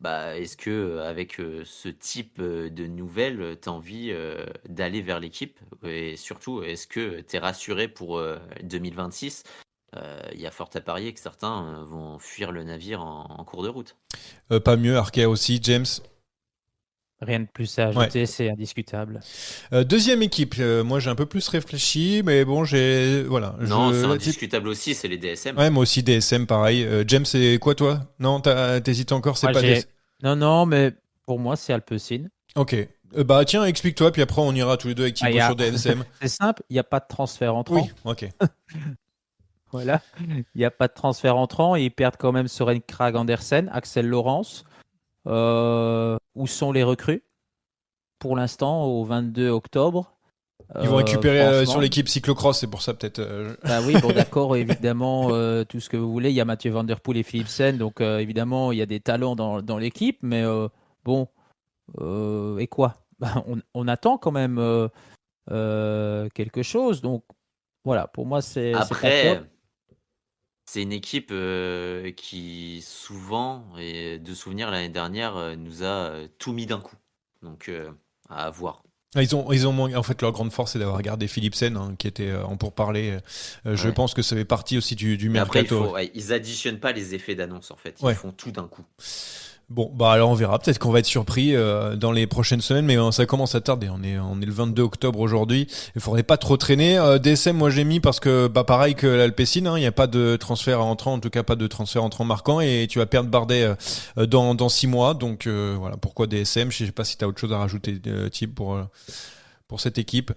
est-ce que avec ce type de nouvelles, tu as envie d'aller vers l'équipe? Et surtout, est-ce que tu es rassuré pour 2026? Il y a fort à parier que certains vont fuir le navire en cours de route. Pas mieux, Arkea aussi, James. Rien de plus à ajouter, c'est indiscutable. Deuxième équipe, moi j'ai un peu plus réfléchi, mais bon, Non, c'est indiscutable aussi, c'est les DSM. Ouais, moi aussi DSM, pareil. James, c'est quoi toi? Non, t'hésites encore, c'est Moi, pas DSM. Non, mais pour moi, c'est Alpecin. Ok. Tiens, explique-toi, puis après on ira tous les deux avec Thibaut sur DSM. C'est simple, il n'y a pas de transfert entrant. Oui, ok. Voilà, il n'y a pas de transfert entrant. Ils perdent quand même Søren Kragh Andersen, Axel Laurence. Où sont les recrues pour l'instant au 22 octobre? Ils vont récupérer sur l'équipe cyclocross, c'est pour ça peut-être. Bah oui, bon d'accord, évidemment, tout ce que vous voulez. Il y a Mathieu Van Der Poel et Philipsen, donc évidemment, il y a des talents dans l'équipe, mais bon, et quoi? On attend quand même quelque chose, donc voilà, pour moi, c'est pas Après, top. c'est une équipe qui souvent, et de souvenir l'année dernière, nous a tout mis d'un coup. Donc, à voir. Ils ont en fait leur grande force c'est d'avoir gardé Philipsen qui était en pourparlers. Je Ouais. pense que ça fait partie aussi du Mais après, mercato. ils additionnent pas les effets d'annonce en fait. Ils Ouais. font tout d'un coup. Bon, alors on verra. Peut-être qu'on va être surpris dans les prochaines semaines, mais ça commence à tarder. On est le 22 octobre aujourd'hui. Il faudrait pas trop traîner. DSM, moi j'ai mis parce que pareil que l'Alpecin, il n'y a pas de transfert entrant, en tout cas pas de transfert entrant marquant, et tu vas perdre Bardet dans 6 mois. Donc voilà, pourquoi DSM? Je sais pas si tu as autre chose à rajouter, Thib, pour cette équipe.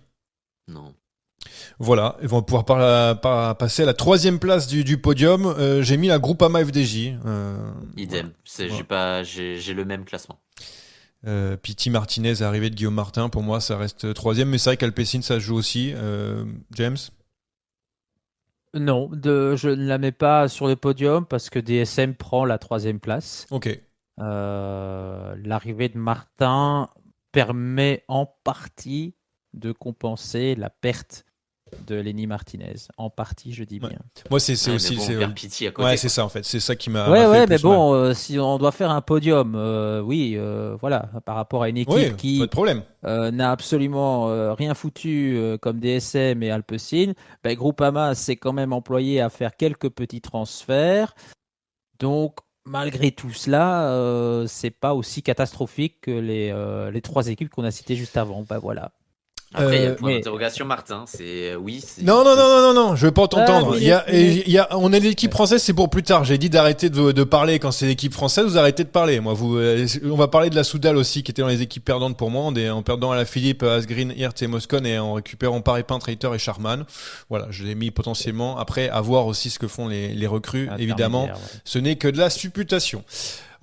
Non. Voilà, ils vont pouvoir passer à la troisième place du podium. J'ai mis la Groupama FDJ. Idem. Voilà. J'ai le même classement. Piti Martinez, arrivée de Guillaume Martin, pour moi ça reste troisième, mais c'est vrai qu'Alpecin ça se joue aussi. James? Non, je ne la mets pas sur le podium parce que DSM prend la troisième place. Ok. L'arrivée de Martin permet en partie de compenser la perte de Lenny Martinez. En partie, je dis bien. Moi, c'est Ouais, aussi. mais bon, on perd Pity à côté. Ouais, quoi. c'est ça en fait. C'est ça qui m'a. Ouais, m'a fait ouais, le mais plus mal. bon, si on doit faire un podium, oui, voilà, par rapport à une équipe Oui, qui pas de problème. n'a absolument rien foutu comme DSM et Alpecin, ben, Groupama s'est quand même employé à faire quelques petits transferts. Donc, malgré tout cela, c'est pas aussi catastrophique que les trois équipes qu'on a citées juste avant. Ben voilà. Après, il y a le point mais- d'interrogation, Martin. C'est oui. Non, je veux pas t'entendre. mais- On est l'équipe française, c'est pour plus tard. J'ai dit d'arrêter de parler quand c'est l'équipe française. Vous arrêtez de parler. Moi, on va parler de la Soudal aussi, qui était dans les équipes perdantes pour moi, en perdant à la Philippe, Asgreen, Hirt et Moscone, et en récupérant Paré-Pin, Traiter et Charman. Voilà, je l'ai mis potentiellement. Après, à voir aussi ce que font les recrues. Évidemment, Intermédiaire, ouais. ce n'est que de la supputation.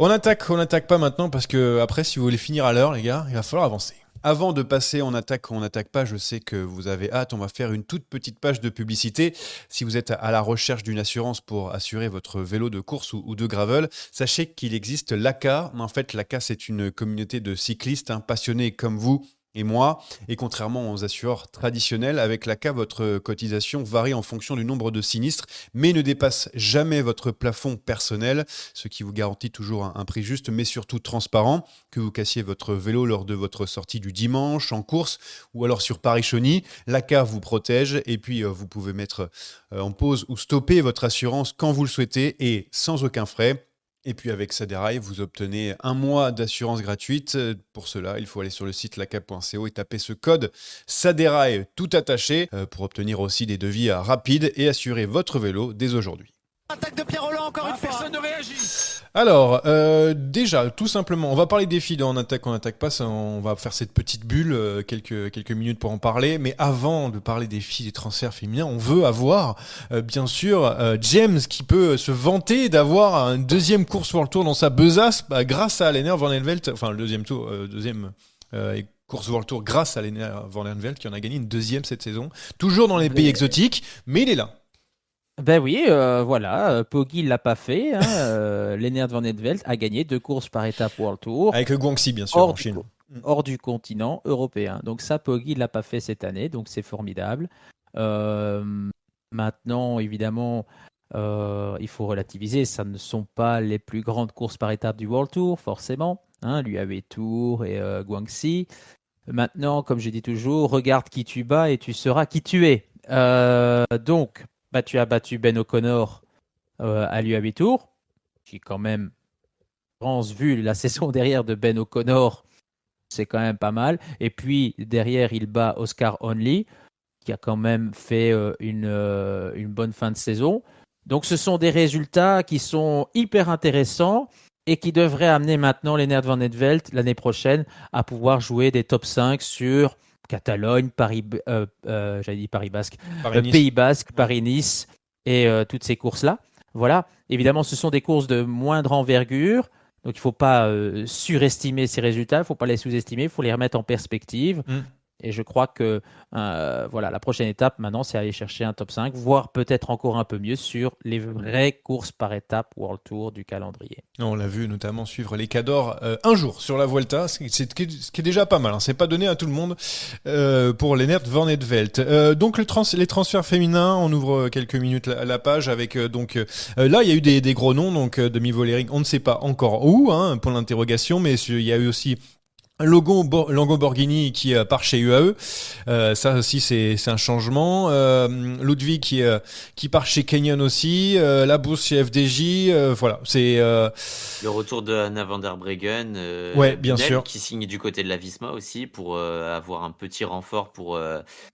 On n'attaque pas maintenant parce que après, si vous voulez finir à l'heure, les gars, il va falloir avancer. Avant de passer en attaque ou on n'attaque pas, je sais que vous avez hâte. On va faire une toute petite page de publicité. Si vous êtes à la recherche d'une assurance pour assurer votre vélo de course ou de gravel, sachez qu'il existe l'ACA. En fait, l'ACA, c'est une communauté de cyclistes passionnés comme vous et moi. Et contrairement aux assureurs traditionnels, avec l'ACA, votre cotisation varie en fonction du nombre de sinistres, mais ne dépasse jamais votre plafond personnel, ce qui vous garantit toujours un prix juste, mais surtout transparent. Que vous cassiez votre vélo lors de votre sortie du dimanche, en course, ou alors sur Paris-Chauny, l'ACA vous protège, et puis vous pouvez mettre en pause ou stopper votre assurance quand vous le souhaitez, et sans aucun frais. Et puis avec Saderail, vous obtenez 1 mois d'assurance gratuite. Pour cela, il faut aller sur le site laca.co et taper ce code Saderail tout attaché pour obtenir aussi des devis rapides et assurer votre vélo dès aujourd'hui. Attaque de Pierre Rolland encore une fois. Personne ne réagit. Alors, déjà, tout simplement, on va parler des filles en attaque, on n'attaque pas, on va faire cette petite bulle, quelques minutes pour en parler, mais avant de parler des filles, des transferts féminins, on veut avoir, bien sûr, James qui peut se vanter d'avoir une deuxième course World Tour dans sa besace, grâce à Lennart Van Velt, enfin le deuxième tour, course World Tour grâce à Lennart Van Velt qui en a gagné une deuxième cette saison, toujours dans les pays exotiques, mais il est là. Ben oui, voilà, Poggi l'a pas fait. Hein, Lennart Van Etvelt a gagné 2 courses par étape World Tour Avec le Guangxi, bien sûr, hors en du, Chine. co- hors du continent européen. Donc ça, Poggi l'a pas fait cette année, donc c'est formidable. Euh, Maintenant, évidemment, il faut relativiser. Ça ne sont pas les plus grandes courses par étape du World Tour, forcément. Hein, l'UAE Tour et Guangxi. Maintenant, comme je dis toujours, regarde qui tu bats et tu sauras qui tu es. Donc, tu as battu Ben O'Connor à l'UAE Tour, qui quand même, vu la saison derrière de Ben O'Connor, c'est quand même pas mal. Et puis, derrière, il bat Oscar Onley, qui a quand même fait une bonne fin de saison. Donc, ce sont des résultats qui sont hyper intéressants et qui devraient amener maintenant Lennart Van Etvelt l'année prochaine à pouvoir jouer des top 5 sur Catalogne, j'allais dire Paris Basque, Paris-Nice. Pays Basque, Paris-Nice et toutes ces courses-là. Voilà. Évidemment, ce sont des courses de moindre envergure. Donc, il ne faut pas surestimer ces résultats, il ne faut pas les sous-estimer, il faut les remettre en perspective. Et je crois que voilà, la prochaine étape maintenant, c'est aller chercher un top 5, voire peut-être encore un peu mieux sur les vraies courses par étape World Tour du calendrier. On l'a vu notamment suivre les Cadors un jour sur la Vuelta, ce qui est déjà pas mal. Hein. C'est pas donné à tout le monde pour Lennart Van Etvelt. Donc les transferts féminins, on ouvre quelques minutes la page avec là il y a eu des gros noms, donc Demi Vollering, on ne sait pas encore où, hein, pour l'interrogation, mais il y a eu aussi Longo Borghini qui part chez UAE, ça aussi c'est un changement. Ludwig qui part chez Canyon aussi, Labous chez FDJ, voilà, c'est Le retour de Anna van der Breggen, ouais, bien Bunel, sûr, qui signe du côté de la Visma aussi pour avoir un petit renfort pour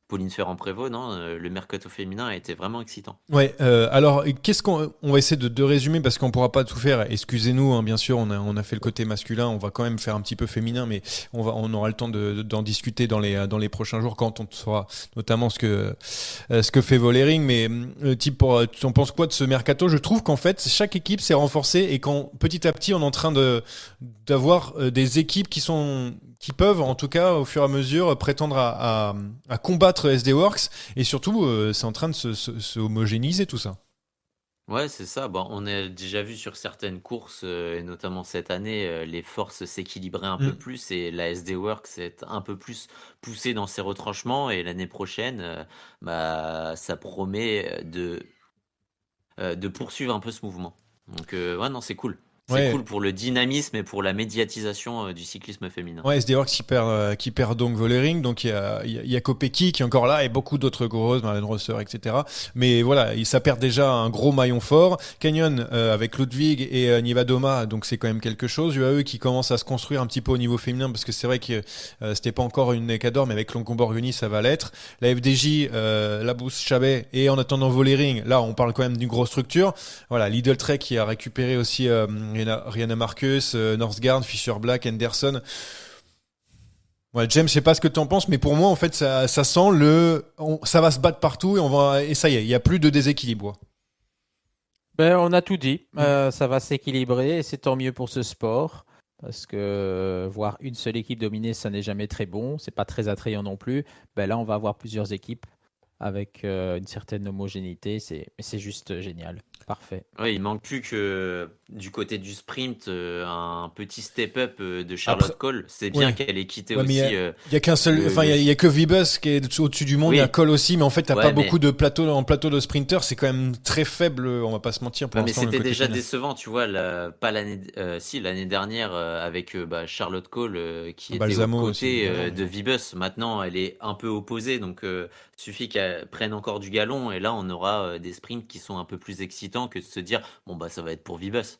Pauline Ferrand-Prévot. Non, le mercato féminin a été vraiment excitant. Ouais, alors qu'est-ce on va essayer de résumer parce qu'on pourra pas tout faire. Excusez-nous, hein, bien sûr, on a fait le côté masculin, on va quand même faire un petit peu féminin, mais on aura le temps d'en discuter dans les prochains jours quand on saura notamment ce que fait Vollering. Mais tu en penses quoi de ce mercato? Je trouve qu'en fait chaque équipe s'est renforcée et quand petit à petit on est en train d'avoir des équipes qui peuvent, en tout cas, au fur et à mesure, prétendre à combattre SD Works. Et surtout, c'est en train de se homogénéiser tout ça. Ouais, c'est ça. Bon, on a déjà vu sur certaines courses, et notamment cette année, les forces s'équilibraient un peu plus et la SD Works est un peu plus poussée dans ses retranchements. Et l'année prochaine, ça promet de poursuivre un peu ce mouvement. Donc, ouais, non, c'est cool. C'est cool pour le dynamisme et pour la médiatisation du cyclisme féminin. Ouais, SD Works qui perd donc Vollering, donc il y a Kopecky qui est encore là et beaucoup d'autres grosses, Marlène Rosser, etc. Mais voilà, ça perd déjà un gros maillon fort. Canyon avec Ludwig et Nivadoma, donc c'est quand même quelque chose. UAE qui commence à se construire un petit peu au niveau féminin parce que c'est vrai que c'était pas encore une Cador, mais avec Longo Borghini ça va l'être. La FDJ, Labous, Chabet et en attendant Vollering, là on parle quand même d'une grosse structure. Voilà, Lidl Trek qui a récupéré aussi Rihanna Marcus, Northgard, Fisher Black, Henderson. Ouais, James, je sais pas ce que tu en penses, mais pour moi, en fait, ça sent ça va se battre partout et ça y est, il y a plus de déséquilibre. On a tout dit. Ça va s'équilibrer et c'est tant mieux pour ce sport. Parce que voir une seule équipe dominer, ça n'est jamais très bon. C'est pas très attrayant non plus. Là, on va avoir plusieurs équipes avec une certaine homogénéité. C'est juste génial. Parfait. Ouais, il manque plus que du côté du sprint un petit step-up de Charlotte Cole. C'est bien qu'elle ait quitté aussi. Il y a qu'un seul, il y a que Vibus qui est au-dessus du monde. Il y a Cole aussi, mais en fait t'as pas beaucoup de plateau de sprinters. C'est quand même très faible. On va pas se mentir. Pour mais c'était déjà décevant, tu vois. Pas l'année, l'année dernière avec Charlotte Cole qui était aux côtés de Vibus. Maintenant, elle est un peu opposée, donc suffit qu'elle prenne encore du galon et là on aura des sprints qui sont un peu plus excitants que de se dire ça va être pour Vibus.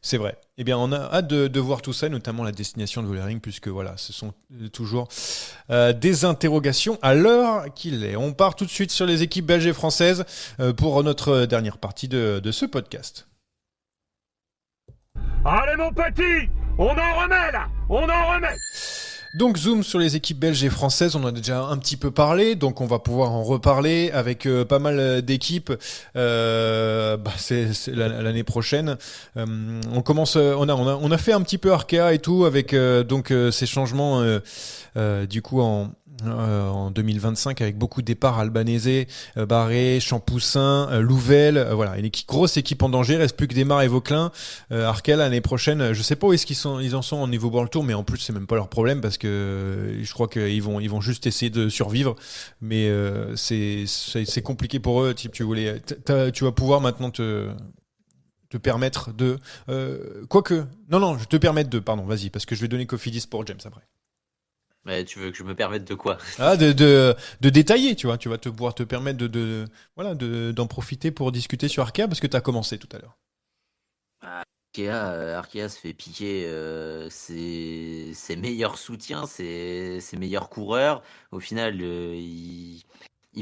C'est vrai. Eh bien, on a hâte de voir tout ça, notamment la destination de Vollering, puisque voilà, ce sont toujours des interrogations à l'heure qu'il est. On part tout de suite sur les équipes belges et françaises pour notre dernière partie de ce podcast. Allez mon petit, on en remet là, on en remet. Donc zoom sur les équipes belges et françaises, on en a déjà un petit peu parlé, donc on va pouvoir en reparler avec pas mal d'équipes. C'est l'année prochaine. On commence, on a fait un petit peu Arkea et tout avec ces changements du coup en 2025 avec beaucoup de départs. Albanese, Barré, Champoussin, Louvel, voilà, une grosse équipe en danger. Reste plus que Desmar et Vauclin. Arkel l'année prochaine, je sais pas où est-ce ils en sont au niveau World Tour, mais en plus c'est même pas leur problème parce que je crois qu'ils vont juste essayer de survivre. Mais c'est compliqué pour eux. Type, tu vas pouvoir maintenant te permettre de quoique non je te permets de pardon, vas-y, parce que je vais donner Cofidis pour James après. Mais tu veux que je me permette de quoi? De détailler, tu vois, tu vas pouvoir te permettre d'en profiter pour discuter sur Arkea parce que tu as commencé tout à l'heure. Arkea se fait piquer ses meilleurs soutiens, ses meilleurs coureurs. Au final, ils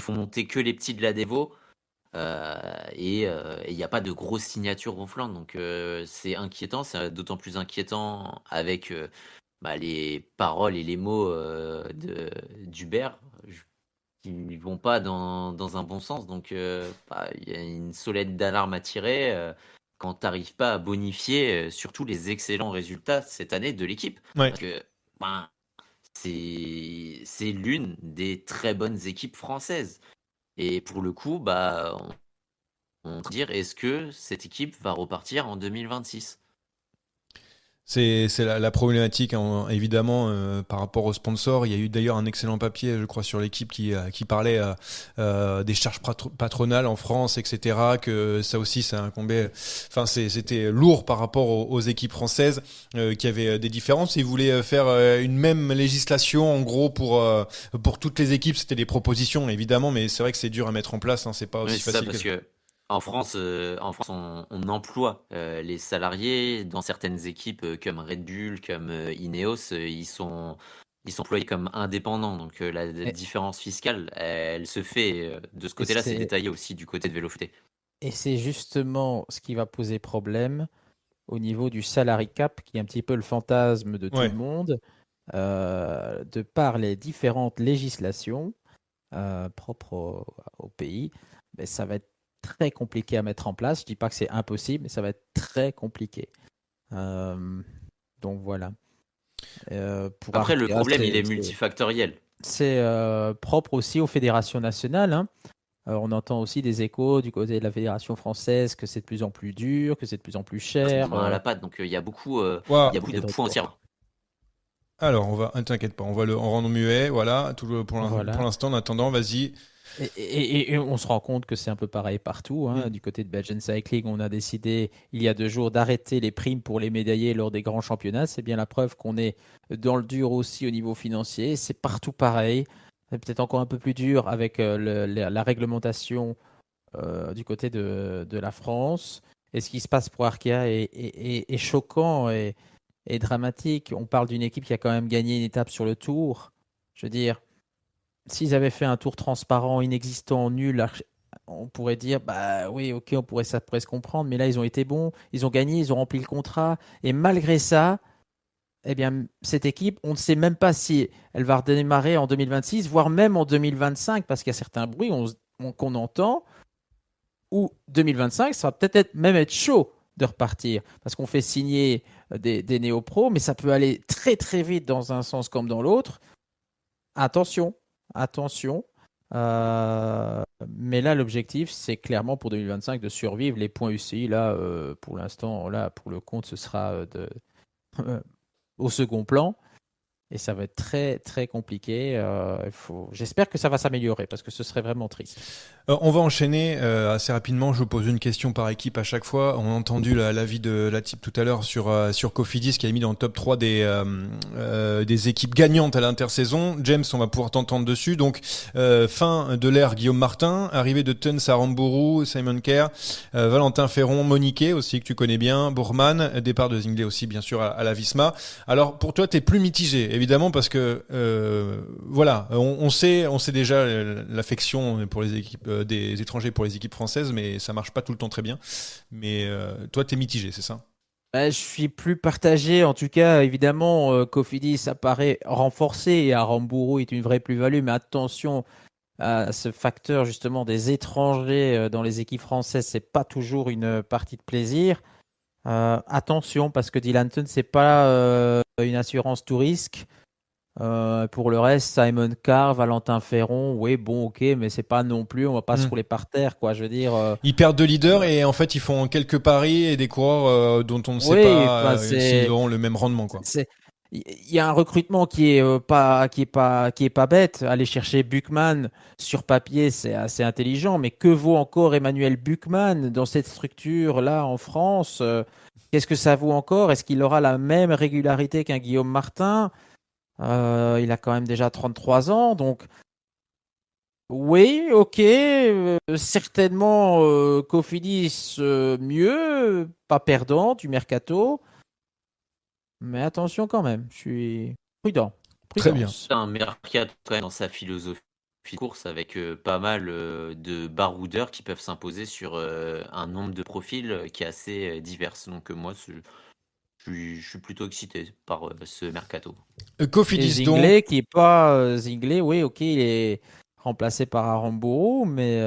font monter que les petits de la Devo. Et il n'y a pas de grosses signatures ronflantes. Donc c'est inquiétant. C'est d'autant plus inquiétant avec les paroles et les mots d'Hubert qui ne vont pas dans un bon sens. Donc il y a une sonnette d'alarme à tirer quand tu n'arrives pas à bonifier surtout les excellents résultats cette année de l'équipe. Ouais. Parce que c'est l'une des très bonnes équipes françaises. Et pour le coup, on peut dire, est-ce que cette équipe va repartir en 2026? C'est la problématique, hein, évidemment, par rapport aux sponsors. Il y a eu d'ailleurs un excellent papier, je crois, sur l'équipe qui parlait des charges patronales en France, etc. Que ça aussi, ça incombait. Enfin, c'était lourd par rapport aux équipes françaises qui avaient des différences. Ils voulaient faire une même législation, en gros, pour toutes les équipes. C'était des propositions, évidemment, mais c'est vrai que c'est dur à mettre en place. Hein, c'est pas aussi Oui, c'est facile ça, parce que en France, on emploie les salariés dans certaines équipes comme Red Bull, comme Ineos, ils sont employés comme indépendants. Donc la Et, différence fiscale, elle se fait de ce et côté-là, c'est c'est détaillé aussi du côté de Vélofooté. et c'est justement ce qui va poser problème au niveau du salary cap, qui est un petit peu le fantasme de tout Ouais. le monde, de par les différentes législations propres au pays. Ben, ça va être très compliqué à mettre en place. Je dis pas que c'est impossible, mais ça va être très compliqué. Euh, donc voilà. Pour Après, le Arkea, problème, il est multifactoriel. c'est propre aussi aux fédérations nationales, hein. On entend aussi des échos du côté de la fédération française que c'est de plus en plus dur, que c'est de plus en plus C'est cher. une main à la patte, donc il y a beaucoup, Ouah. il y a beaucoup Il y a de de points en retour. tiroir. Alors, t'inquiète pas, on va en rendre muet, voilà, pour Voilà. l'instant, en attendant, vas-y. Et on se rend compte que c'est un peu pareil partout, hein. Du côté de Belgian Cycling, on a décidé il y a 2 jours d'arrêter les primes pour les médaillés lors des grands championnats. C'est bien la preuve qu'on est dans le dur aussi au niveau financier. C'est partout pareil. C'est peut-être encore un peu plus dur avec la réglementation du côté de la France. Et ce qui se passe pour Arkea est choquant et dramatique. On parle d'une équipe qui a quand même gagné une étape sur le Tour. Je veux dire, s'ils avaient fait un tour transparent, inexistant, nul, on pourrait dire, bah oui, ok, ça pourrait se comprendre, mais là, ils ont été bons, ils ont gagné, ils ont rempli le contrat, et malgré ça, eh bien, cette équipe, on ne sait même pas si elle va redémarrer en 2026, voire même en 2025, parce qu'il y a certains bruits qu'on entend, où 2025, ça va peut-être même être chaud de repartir, parce qu'on fait signer des néo-pros, mais ça peut aller très très vite dans un sens comme dans l'autre. Attention. Mais là, l'objectif, c'est clairement pour 2025 de survivre. Les points UCI, là, pour l'instant, là, pour le compte, ce sera au second plan. Et ça va être très, très compliqué. J'espère que ça va s'améliorer parce que ce serait vraiment triste. On va enchaîner assez rapidement. Je vous pose une question par équipe à chaque fois. On a entendu l'avis de la type tout à l'heure sur Cofidis qui a mis dans le top 3 des équipes gagnantes à l'intersaison. James, on va pouvoir t'entendre dessus. Donc, fin de l'ère Guillaume Martin, arrivée de Teuns à Rambourou, Simon Kerr, Valentin Ferron, Moniquet aussi que tu connais bien, Bourman, départ de Zingley aussi bien sûr à la Visma. Alors pour toi, t'es plus mitigé évidemment parce que voilà, on sait déjà l'affection pour les équipes des étrangers pour les équipes françaises, mais ça marche pas tout le temps très bien. Mais toi, t'es mitigé, c'est ça? Je suis plus partagé. En tout cas, évidemment, Cofidis apparaît renforcé et Aramburu est une vraie plus-value. Mais attention à ce facteur justement des étrangers dans les équipes françaises. C'est pas toujours une partie de plaisir. Attention parce que Dylan Teuns, c'est pas une assurance tout risque. Pour le reste, Simon Carr, Valentin Ferron, oui, bon, ok, mais c'est pas non plus, on va pas se rouler par terre, quoi. Je veux dire. Ils perdent de leader et en fait ils font quelques paris et des coureurs dont on ne sait Oui, pas enfin, s'ils auront le même rendement, quoi. il y a un recrutement qui est pas bête. Aller chercher Buchmann sur papier, c'est assez intelligent, mais que vaut encore Emmanuel Buchmann dans cette structure-là en France? Qu'est-ce que ça vaut encore? Est-ce qu'il aura la même régularité qu'un Guillaume Martin? Il a quand même déjà 33 ans, donc oui, ok, certainement Cofidis mieux, pas perdant du mercato, mais attention quand même, je suis prudent. Très bien. C'est un mercato quand même dans sa philosophie de course avec pas mal de baroudeurs qui peuvent s'imposer sur un nombre de profils qui est assez divers. Donc moi, je suis plutôt excité par ce mercato. Et Cofidis donc. Zinglé qui est pas Zinglé, oui, ok, il est remplacé par Aramburu, mais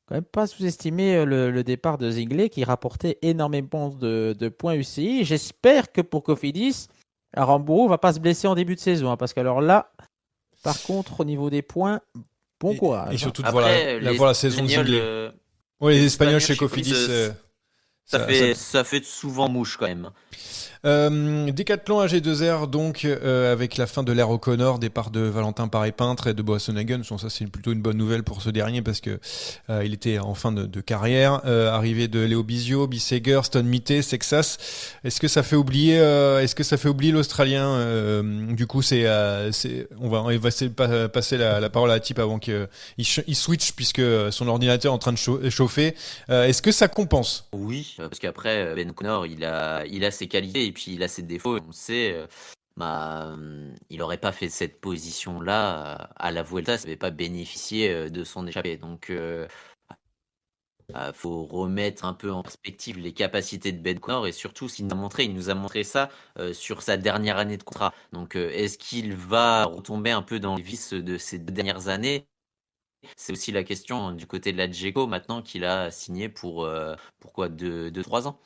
quand même pas sous-estimer le départ de Zinglé qui rapportait énormément de points UCI. J'espère que pour Cofidis, Aramburu va pas se blesser en début de saison, hein, parce qu'alors là, par contre, au niveau des points, bon courage. Et surtout de Après, voir la saison de Espagnols, Zinglé. Oui, les Espagnols chez Cofidis. ça fait souvent mouche quand même. Décathlon AG2R donc avec la fin de l'ère O'Connor, départ de Valentin Paré-Peintre et de Boasson-Hagen. Ça c'est plutôt une bonne nouvelle pour ce dernier parce que il était en fin de carrière. Arrivée de Léo Bisio, Bissegger, Stone Mité, Sexas. Est-ce que ça fait oublier l'Australien? Du coup on va essayer de passer la parole à Tip avant qu'il switch puisque son ordinateur est en train de chauffer. Est-ce que ça compense? Oui, parce qu'après Ben O'Connor, il a ses qualités et puis il a ses défauts. On le sait, il n'aurait pas fait cette position-là à la Vuelta, s'il n'avait pas bénéficié de son échappée. Donc, faut remettre un peu en perspective les capacités de Ben O'Connor et surtout ce qu'il nous a montré ça sur sa dernière année de contrat. Donc, est-ce qu'il va retomber un peu dans les vices de ces 2 dernières années? C'est aussi la question du côté de la Djeko maintenant qu'il a signé pour quoi 2-3 ans.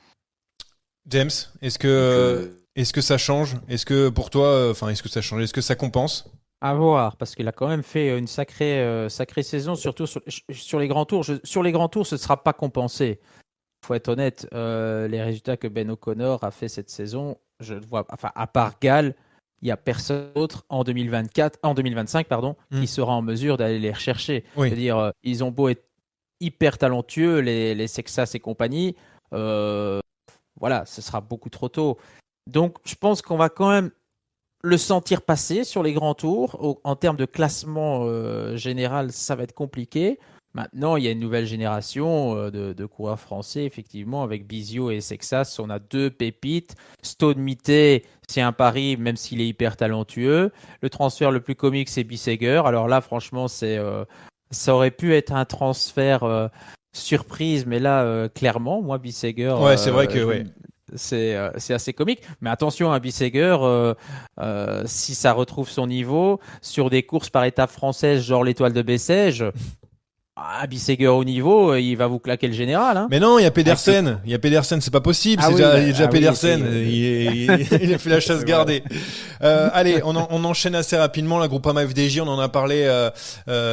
James, est-ce que ça change? Est-ce que pour toi, est-ce que ça change? Est-ce que ça compense? À voir, parce qu'il a quand même fait une sacrée saison, surtout sur les grands tours. Sur les grands tours, ce ne sera pas compensé. Il faut être honnête, les résultats que Ben O'Connor a fait cette saison, je vois, enfin, à part Gall, il n'y a personne d'autre en 2025, qui sera en mesure d'aller les rechercher. Oui. C'est-à-dire, ils ont beau être hyper talentueux, les Sexas et compagnie, voilà, ce sera beaucoup trop tôt. Donc, je pense qu'on va quand même le sentir passer sur les grands tours. En termes de classement général, ça va être compliqué. Maintenant, il y a une nouvelle génération de coureurs français, effectivement, avec Bisio et Sexas. On a 2 pépites. Stone Mité, c'est un pari, même s'il est hyper talentueux. Le transfert le plus comique, c'est Bissegger. Alors là, franchement, ça aurait pu être un transfert surprise, mais là, clairement, moi, Bissegger... Ouais, c'est vrai que... ouais. C'est assez comique. Mais attention, à Bissegger, si ça retrouve son niveau, sur des courses par étapes françaises, genre l'Étoile de Bessèges, Bissegger au niveau, il va vous claquer le général. Hein. Mais non, il y a Pedersen. Il y a Pedersen, c'est pas possible. Il y a déjà Pedersen. Il a fait la chasse gardée. Allez, on enchaîne assez rapidement. La Groupama FDJ, on en a parlé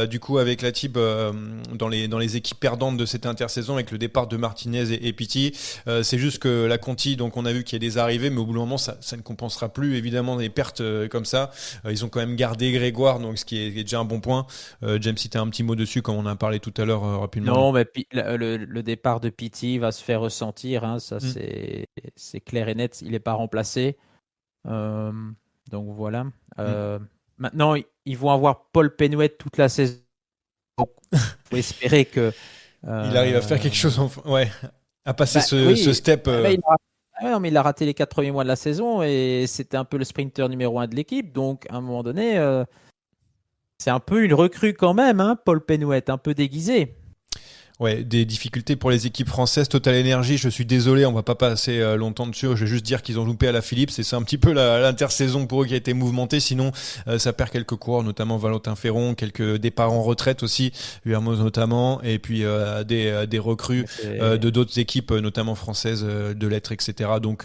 du coup avec la type dans les équipes perdantes de cette intersaison avec le départ de Martinez et Pitti. C'est juste que la Conti, donc on a vu qu'il y a des arrivées, mais au bout d'un moment, ça ne compensera plus évidemment des pertes comme ça. Ils ont quand même gardé Grégoire, donc ce qui est déjà un bon point. James, si tu as un petit mot dessus, comme on a parlé tout à l'heure rapidement. Non, mais le départ de Pitti va se faire ressentir. Hein, ça, c'est clair et net. Il n'est pas remplacé. Donc voilà. Maintenant, ils vont avoir Paul Penouet toute la saison. Donc, faut espérer que il arrive à faire quelque chose. À passer ce step. Mais il a raté les 4 premiers mois de la saison et c'était un peu le sprinter numéro 1 de l'équipe. Donc, à un moment donné, c'est un peu une recrue quand même, hein, Paul Penouet, un peu déguisé. Ouais, des difficultés pour les équipes françaises. Total Energy, je suis désolé, on va pas passer longtemps dessus. Je vais juste dire qu'ils ont loupé à la Philips et c'est un petit peu l'intersaison pour eux qui a été mouvementée. Sinon, ça perd quelques coureurs, notamment Valentin Ferron, quelques départs en retraite aussi, Hermos notamment, et puis des recrues de d'autres équipes, notamment françaises, de Lettres, etc. Donc,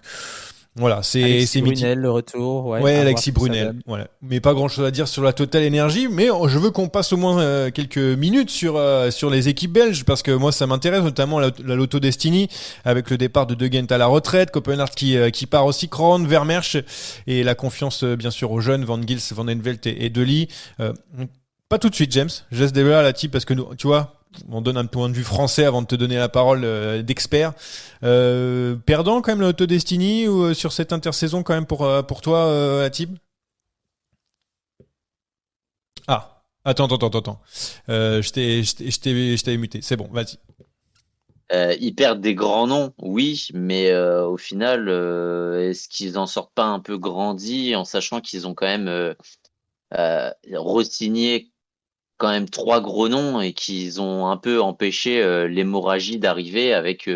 Voilà, c'est Alexis mythique. Brunel, le retour. Ouais, Ouais, à Alexis voir ce que ça Brunel. donne. Voilà. Mais pas grand chose à dire sur la Total Energy, mais je veux qu'on passe au moins quelques minutes sur les équipes belges, parce que moi ça m'intéresse, notamment la Lotto Destiny, avec le départ de De Gent à la retraite, Copenhague qui part aussi, Krohn, Vermersch, et la confiance bien sûr aux jeunes, Van Gils, Van Envelt et De Ligt. Pas tout de suite, James. Je laisse débat à la type parce que nous, tu vois, on donne un point de vue français avant de te donner la parole d'expert. Perdant quand même l'Auto Destiny ou sur cette intersaison quand même pour toi, Atib? Ah, attends. Je t'ai muté. C'est bon, vas-y. Ils perdent des grands noms, oui, mais au final, est-ce qu'ils en sortent pas un peu grandis en sachant qu'ils ont quand même re-signé quand même 3 gros noms et qu'ils ont un peu empêché l'hémorragie d'arriver avec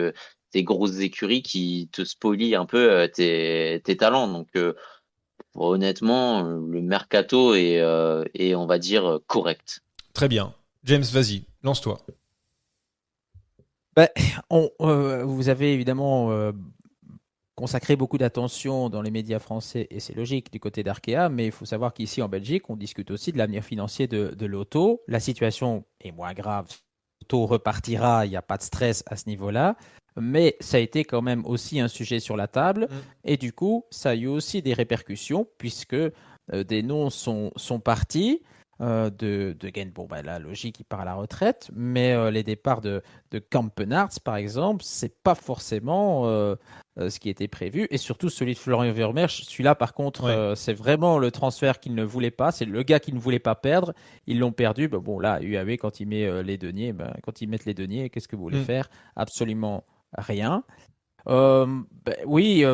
des grosses écuries qui te spolient un peu tes talents. Donc honnêtement, le mercato est on va dire correct. Très bien. James, vas-y, lance-toi. Bah, vous avez évidemment consacré beaucoup d'attention dans les médias français, et c'est logique du côté d'Arkea, mais il faut savoir qu'ici en Belgique, on discute aussi de l'avenir financier de l'auto. La situation est moins grave. L'auto repartira, il n'y a pas de stress à ce niveau-là, mais ça a été quand même aussi un sujet sur la table, et du coup, ça a eu aussi des répercussions, puisque des noms sont partis. De Gent, bon, bah, la logique, il part à la retraite, mais les départs de Kampenarts, par exemple, c'est pas forcément ce qui était prévu, et surtout celui de Florian Vermeersch. Celui-là, par contre, Ouais. c'est vraiment le transfert qu'il ne voulait pas, c'est le gars qu'il ne voulait pas perdre. Ils l'ont perdu. Bah, bon, là, UAV, quand il met les deniers, quand ils mettent les deniers, qu'est-ce que vous voulez faire? Absolument rien. Oui,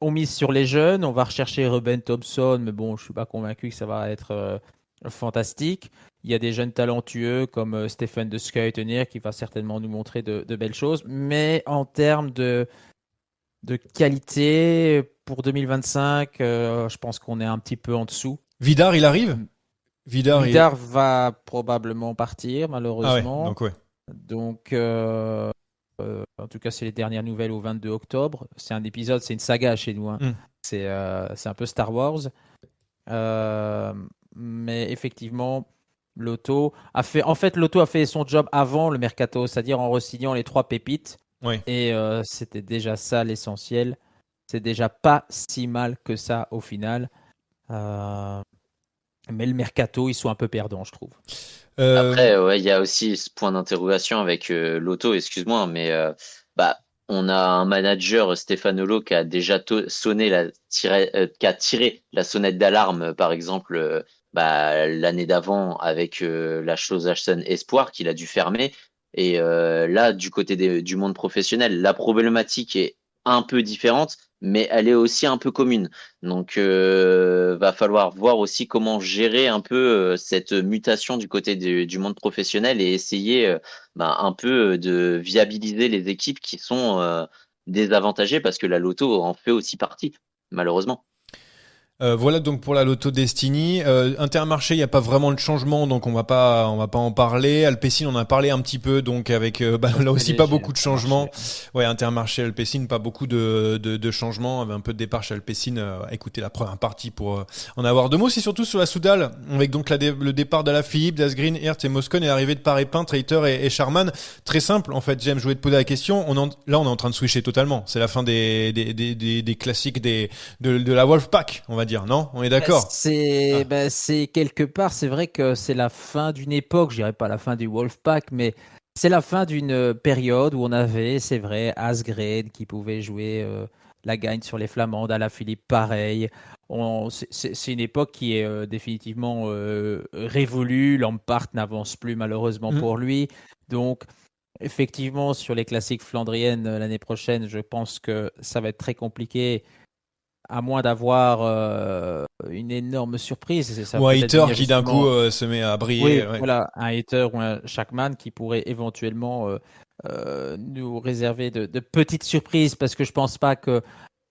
on mise sur les jeunes, on va rechercher Ruben Thompson, mais bon, je suis pas convaincu que ça va être fantastique. Il y a des jeunes talentueux comme Stephen de Schuitenheer qui va certainement nous montrer de belles choses, mais en termes de qualité pour 2025, je pense qu'on est un petit peu en dessous. Vidar, il arrive? Vidar va probablement partir, Ah ouais, malheureusement. donc ouais. Donc, en tout cas, c'est les dernières nouvelles au 22 octobre. C'est un épisode, c'est une saga chez nous, hein. C'est un peu Star Wars. Mais effectivement, Lotto a fait son job avant le mercato, c'est-à-dire en re-signant les 3 pépites. Ouais. Et c'était déjà ça l'essentiel. C'est déjà pas si mal que ça au final. Mais le mercato, ils sont un peu perdants, je trouve. Après, ouais, il y a aussi ce point d'interrogation avec l'auto, excuse-moi, mais bah, on a un manager, Stefanolo, qui a déjà qui a tiré la sonnette d'alarme, par exemple, bah, l'année d'avant avec la chose Ashton Espoir, qu'il a dû fermer. Et là, du côté du monde professionnel, la problématique est un peu différente, mais elle est aussi un peu commune. Donc, va falloir voir aussi comment gérer un peu cette mutation du côté du monde professionnel et essayer bah, un peu de viabiliser les équipes qui sont désavantagées parce que la Loto en fait aussi partie, malheureusement. Voilà donc pour la Lotto Destiny. Intermarché, il n'y a pas vraiment de changement, donc on va pas en parler. Alpecin, on en a parlé un petit peu, donc avec là aussi pas beaucoup de changements. Ouais, Intermarché, Alpecin, pas beaucoup de changements. Avec un peu de départ chez Alpecin. Écoutez la première partie pour en avoir 2 mots. C'est surtout sur la Soudal, avec donc le départ d'Alaphilippe, d'Asgreen, Hertz et Moscone et l'arrivée de Paré-Pin, Traiter et Charman. Très simple en fait. James, je voulais te poser la question. Là, on est en train de switcher totalement. C'est la fin des classiques de la Wolfpack, on va dire, non? On est d'accord? C'est quelque part, c'est vrai que c'est la fin d'une époque, je dirais pas la fin du Wolfpack, mais c'est la fin d'une période où on avait, c'est vrai, Asgreen qui pouvait jouer la gagne sur les Flamandes, Alaphilippe pareil. C'est une époque qui est définitivement révolue. Lampard n'avance plus malheureusement pour lui. Donc, effectivement, sur les classiques flandriennes l'année prochaine, je pense que ça va être très compliqué. À moins d'avoir une énorme surprise. Ou un hater qui d'un coup se met à briller. Oui, ouais. voilà, un hater ou un Shackman qui pourrait éventuellement nous réserver de petites surprises parce que je pense pas que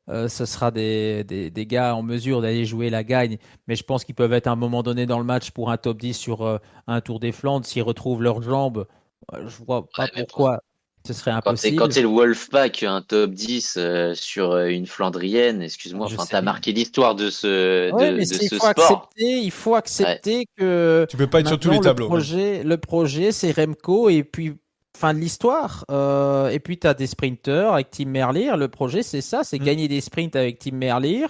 ce sera des gars en mesure d'aller jouer la gagne, mais je pense qu'ils peuvent être à un moment donné dans le match pour un top 10 sur un Tour des Flandres. S'ils retrouvent leurs jambes, je vois pas pourquoi. Ce serait Quand t'es impossible. le Wolfpack, un top 10 sur une Flandrienne, excuse-moi, Je enfin, sais t'as bien. marqué l'histoire de Ouais, mais de il ce faut sport. accepter que Tu peux pas être sur tous les maintenant tableaux. Ouais. le projet c'est Remco et puis fin de l'histoire. Et puis tu as des sprinters avec Tim Merlier. Le projet c'est ça, c'est Mm. gagner des sprints avec Tim Merlier,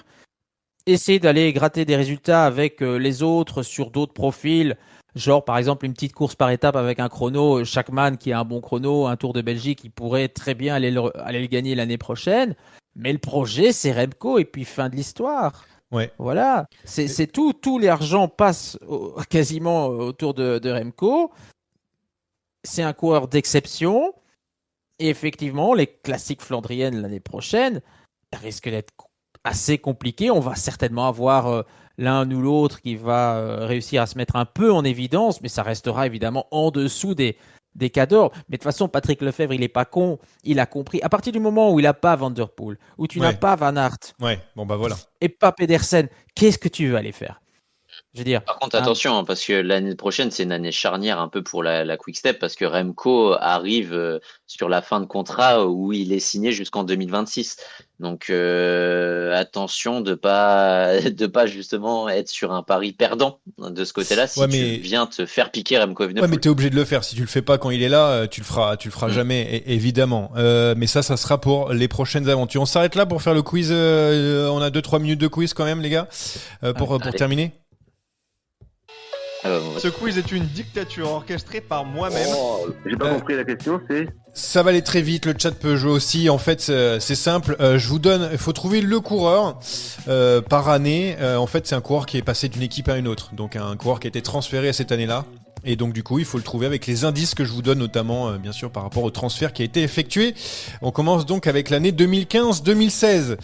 essayer d'aller gratter des résultats avec les autres sur d'autres profils. Genre, par exemple, une petite course par étape avec un chrono, Schachmann qui a un bon chrono, un Tour de Belgique qui pourrait très bien aller le gagner l'année prochaine. Mais le projet, c'est Remco et puis fin de l'histoire. Ouais. Voilà. C'est tout. Tout l'argent passe quasiment autour de Remco. C'est un coureur d'exception. Et effectivement, les classiques flandriennes l'année prochaine, ça risque d'être assez compliqué. On va certainement avoir l'un ou l'autre qui va réussir à se mettre un peu en évidence, mais ça restera évidemment en dessous des cadors. Mais de toute façon, Patrick Lefebvre, il n'est pas con. Il a compris. À partir du moment où il n'a pas Van Der Poel, où tu n'as Ouais. pas Van Aert Ouais, bon bah voilà. et pas Pedersen, qu'est-ce que tu veux aller faire? Je veux dire, Par contre, attention, hein, parce que l'année prochaine, c'est une année charnière un peu pour la Quick Step, parce que Remco arrive sur la fin de contrat où il est signé jusqu'en 2026. Donc, attention de pas justement être sur un pari perdant de ce côté-là si Ouais, tu mais- viens te faire piquer Remco Ouais, mais Evenepoel. t'es obligé de le faire. Si tu le fais pas quand il est là, tu le feras Mm. jamais, évidemment. Mais ça sera pour les prochaines aventures. On s'arrête là pour faire le quiz. On a 2-3 minutes de quiz quand même, les gars, pour Allez. terminer. Ce quiz est une dictature orchestrée par moi-même. J'ai pas compris la question, c'est. Ça va aller très vite, le chat peut jouer aussi. En fait, c'est simple. Je vous donne, il faut trouver le coureur par année. En fait, c'est un coureur qui est passé d'une équipe à une autre. Donc, un coureur qui a été transféré à cette année-là. Et donc, du coup, il faut le trouver avec les indices que je vous donne, notamment, bien sûr, par rapport au transfert qui a été effectué. On commence donc avec l'année 2015-2016.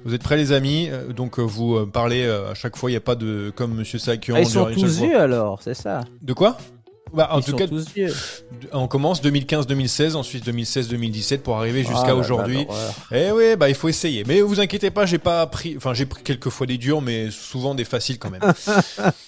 Vous êtes prêts, les amis? Donc, vous parlez à chaque fois. Il n'y a pas de, comme Monsieur Sakian. ils sont tous vieux alors, c'est ça. De quoi? Bah, en Ils tout sont cas, tous vieux. on commence 2015-2016, ensuite 2016-2017 pour arriver jusqu'à Ah là là, aujourd'hui. l'horreur. Eh oui, bah il faut essayer. Mais vous inquiétez pas, j'ai pris quelques fois des durs, mais souvent des faciles quand même.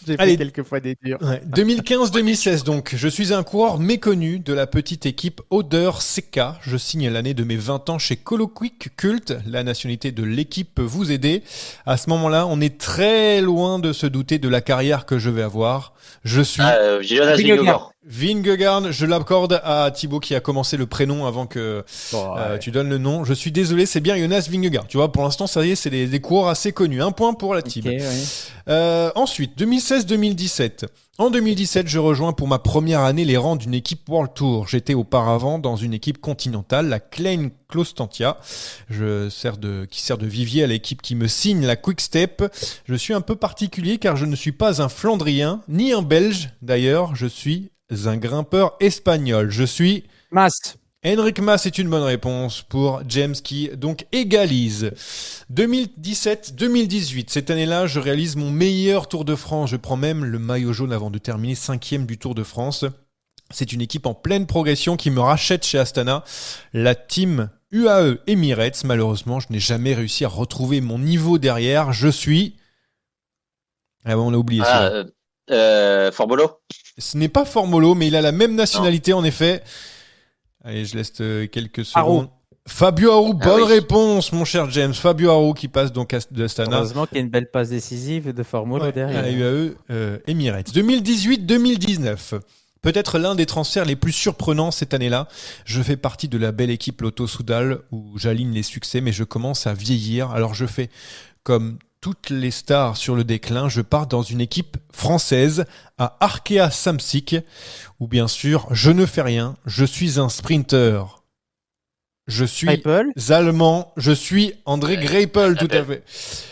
J'ai Allez. fait quelques fois des durs. Ouais. 2015-2016 donc, je suis un coureur méconnu de la petite équipe Oder CK. Je signe l'année de mes 20 ans chez Coloquick Cult. La nationalité de l'équipe peut vous aider. À ce moment-là, on est très loin de se douter de la carrière que je vais avoir. Je suis Jonas Vingegaard. Vingegaard, je l'accorde à Thibaut qui a commencé le prénom avant que tu donnes le nom. Je suis désolé, c'est bien Jonas Vingegaard. Tu vois, pour l'instant, ça y est, c'est des coureurs assez connus. Un point pour la team. Ok, ouais. Ensuite, 2016-2017. En 2017, je rejoins pour ma première année les rangs d'une équipe World Tour. J'étais auparavant dans une équipe continentale, la Klein Klostantia, qui sert de vivier à l'équipe qui me signe la Quick Step. Je suis un peu particulier car je ne suis pas un Flandrien, ni un Belge d'ailleurs, je suis un grimpeur espagnol. Je suis Mas. Henrik Mas, c'est une bonne réponse pour James qui donc égalise. 2017-2018, cette année-là, je réalise mon meilleur Tour de France. Je prends même le maillot jaune avant de terminer 5e du Tour de France. C'est une équipe en pleine progression qui me rachète chez Astana. La team UAE Emirates, malheureusement, je n'ai jamais réussi à retrouver mon niveau derrière. Je suis... Ah bon, on a oublié ça. Formolo. Ce n'est pas Formolo, mais il a la même nationalité en effet. Allez, je laisse quelques secondes. Fabio Aru, bonne réponse, mon cher James. Fabio Aru qui passe donc de Astana. Heureusement qu'il y a une belle passe décisive de Formolo derrière. À UAE Emirates. 2018-2019. Peut-être l'un des transferts les plus surprenants cette année-là. Je fais partie de la belle équipe Lotto Soudal où j'aligne les succès, mais je commence à vieillir. Alors je fais comme toutes les stars sur le déclin, je pars dans une équipe française à Arkea Samsic où bien sûr je ne fais rien, je suis un sprinter. Je suis Greipel. allemand, je suis André Greipel, tout à fait.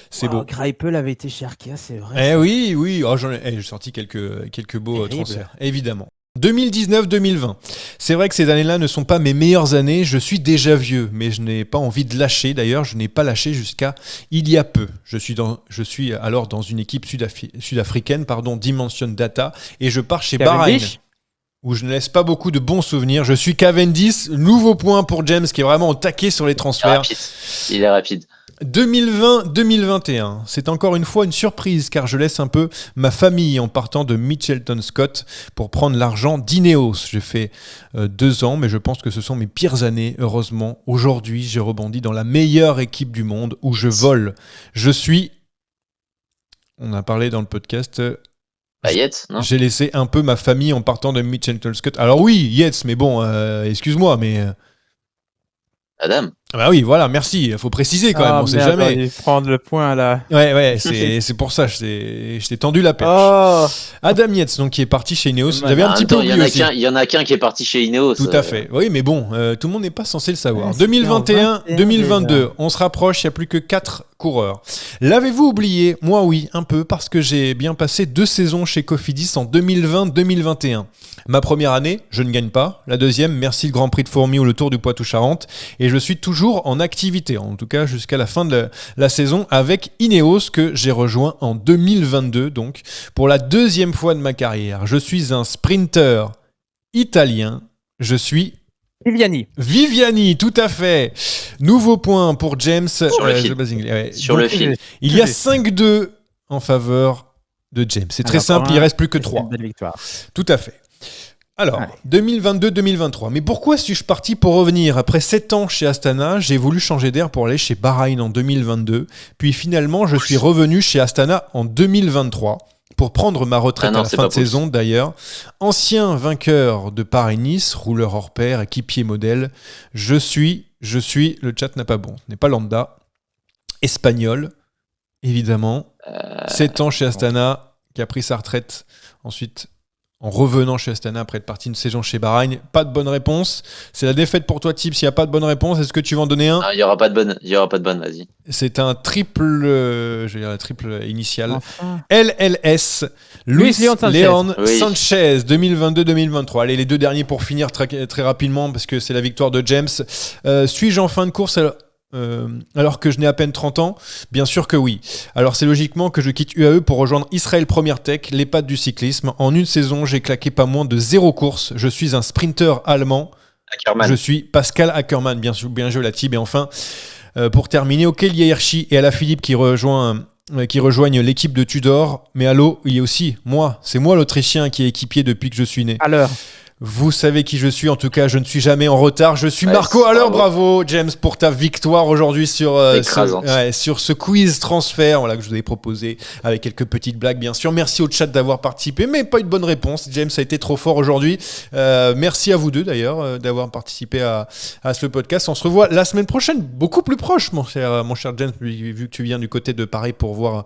C'est beau. Greipel avait été chez Arkea, c'est vrai. Eh oui. Oh, j'ai sorti quelques beaux Terrible. transferts, évidemment. 2019-2020. C'est vrai que ces années-là ne sont pas mes meilleures années. Je suis déjà vieux, mais je n'ai pas envie de lâcher. D'ailleurs, je n'ai pas lâché jusqu'à il y a peu. Je suis alors dans une équipe sud-africaine, Dimension Data, et je pars chez Bahreïn, où je ne laisse pas beaucoup de bons souvenirs. Je suis Cavendish. Nouveau point pour James, qui est vraiment au taquet sur les transferts. Il est rapide. 2020-2021, c'est encore une fois une surprise car je laisse un peu ma famille en partant de Mitchelton Scott pour prendre l'argent d'Ineos. J'ai fait 2 ans, mais je pense que ce sont mes pires années. Heureusement, aujourd'hui, j'ai rebondi dans la meilleure équipe du monde où je vole. Je suis... On a parlé dans le podcast... Yates, non? J'ai laissé un peu ma famille en partant de Mitchelton Scott. Alors oui, Yates, mais bon, excuse-moi, mais... Adam. Bah oui, voilà, merci. Il faut préciser quand même, on sait jamais. Prendre le point là. Ouais, c'est pour ça, je t'ai tendu la perche. Oh. Adam Yates, donc qui est parti chez Ineos. J'avais un En petit même peu temps, oublié aussi. il y en a qu'un qui est parti chez Ineos. Tout à fait. Oui, mais bon, tout le monde n'est pas censé le savoir. Ouais, c'était 2021, en 2022, déjà. on se rapproche, il n'y a plus que 4 coureurs. L'avez-vous oublié? Moi, oui, un peu, parce que j'ai bien passé 2 saisons chez Cofidis en 2020-2021. Ma première année, je ne gagne pas. La deuxième, merci le Grand Prix de Fourmies ou le Tour du Poitou-Charentes. Et je suis toujours en activité, en tout cas jusqu'à la fin de la saison avec Ineos que j'ai rejoint en 2022, donc pour la 2e fois de ma carrière. Je suis un sprinter italien. Je suis Viviani, tout à fait. Nouveau point pour James. Sur le fil. Sur le fil. Il y a 5-2 en faveur de James. C'est très simple, il reste plus que 3. Une belle victoire. Tout à fait. Alors, Ouais. 2022-2023. Mais pourquoi suis-je parti pour revenir? Après 7 ans chez Astana, j'ai voulu changer d'air pour aller chez Bahreïn en 2022. Puis finalement, je suis revenu chez Astana en 2023 pour prendre ma retraite non, à la c'est fin pas de saison d'ailleurs. Ancien vainqueur de Paris-Nice, rouleur hors pair, équipier modèle. Je suis, le chat n'a pas bon, ce n'est pas lambda. Espagnol, évidemment. 7 ans chez Astana, qui a pris sa retraite ensuite en revenant chez Astana après être parti une saison chez Bahreïn. Pas de bonne réponse. C'est la défaite pour toi, Tips. S'il n'y a pas de bonne réponse, est-ce que tu vas en donner un? Il y aura pas de bonne, vas-y. C'est un triple, je vais dire la triple initiale. Enfin. LLS, Luis Leon Sanchez. Leon Oui. Sanchez, 2022-2023. Allez, les 2 derniers pour finir très, très rapidement, parce que c'est la victoire de James. Suis-je en fin de course alors que je n'ai à peine 30 ans? Bien sûr que oui. Alors c'est logiquement que je quitte UAE pour rejoindre Israël Premier Tech, les pattes du cyclisme. En une saison, j'ai claqué pas moins de 0 courses. Je suis un sprinter allemand. Ackermann. Je suis Pascal Ackermann, bien joué la Tib. Et enfin, pour terminer, ok, il y a Hirschi et Alaphilippe qui rejoignent l'équipe de Tudor. Mais allô, il y a aussi moi. C'est moi l'Autrichien qui est équipier depuis que je suis né. À l'heure. Vous savez qui je suis, en tout cas, je ne suis jamais en retard. Je suis Ouais, Marco Haller, bravo. bravo James pour ta victoire aujourd'hui sur Écrasante. sur ce quiz transfert, voilà, que je vous ai proposé avec quelques petites blagues bien sûr. Merci au chat d'avoir participé, mais pas une bonne réponse. James a été trop fort aujourd'hui. Merci à vous deux d'ailleurs d'avoir participé à ce podcast. On se revoit la semaine prochaine, beaucoup plus proche, mon cher James, vu que tu viens du côté de Paris pour voir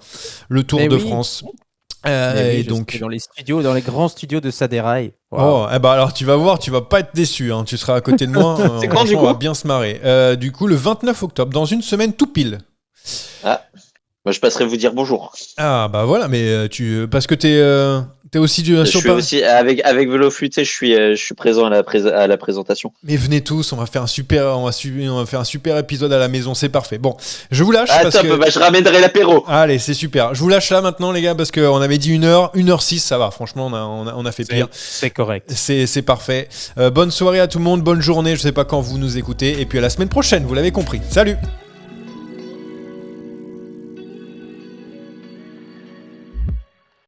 le Tour Mais de oui. France. Et Et donc, dans les grands studios de Saderail. oh, eh ben alors tu vas voir, tu vas pas être déçu, hein. Tu seras à côté de moi. C'est quand, du On va coup bien se marrer. Du coup, le 29 octobre, dans une semaine tout pile. Moi, je passerai vous dire bonjour. Ah bah voilà, mais parce que t'es aussi Je sur suis aussi avec Vélo Flûté, je suis présent à la présentation. Mais venez tous, on va faire un super épisode à la maison, c'est parfait. Bon, je vous lâche parce Top, que je ramènerai l'apéro. allez, c'est super. Je vous lâche là maintenant les gars parce qu'on avait dit 1h06, ça va. Franchement, on a fait pire. C'est correct. C'est parfait. Bonne soirée à tout le monde, bonne journée, je sais pas quand vous nous écoutez et puis à la semaine prochaine, vous l'avez compris. Salut.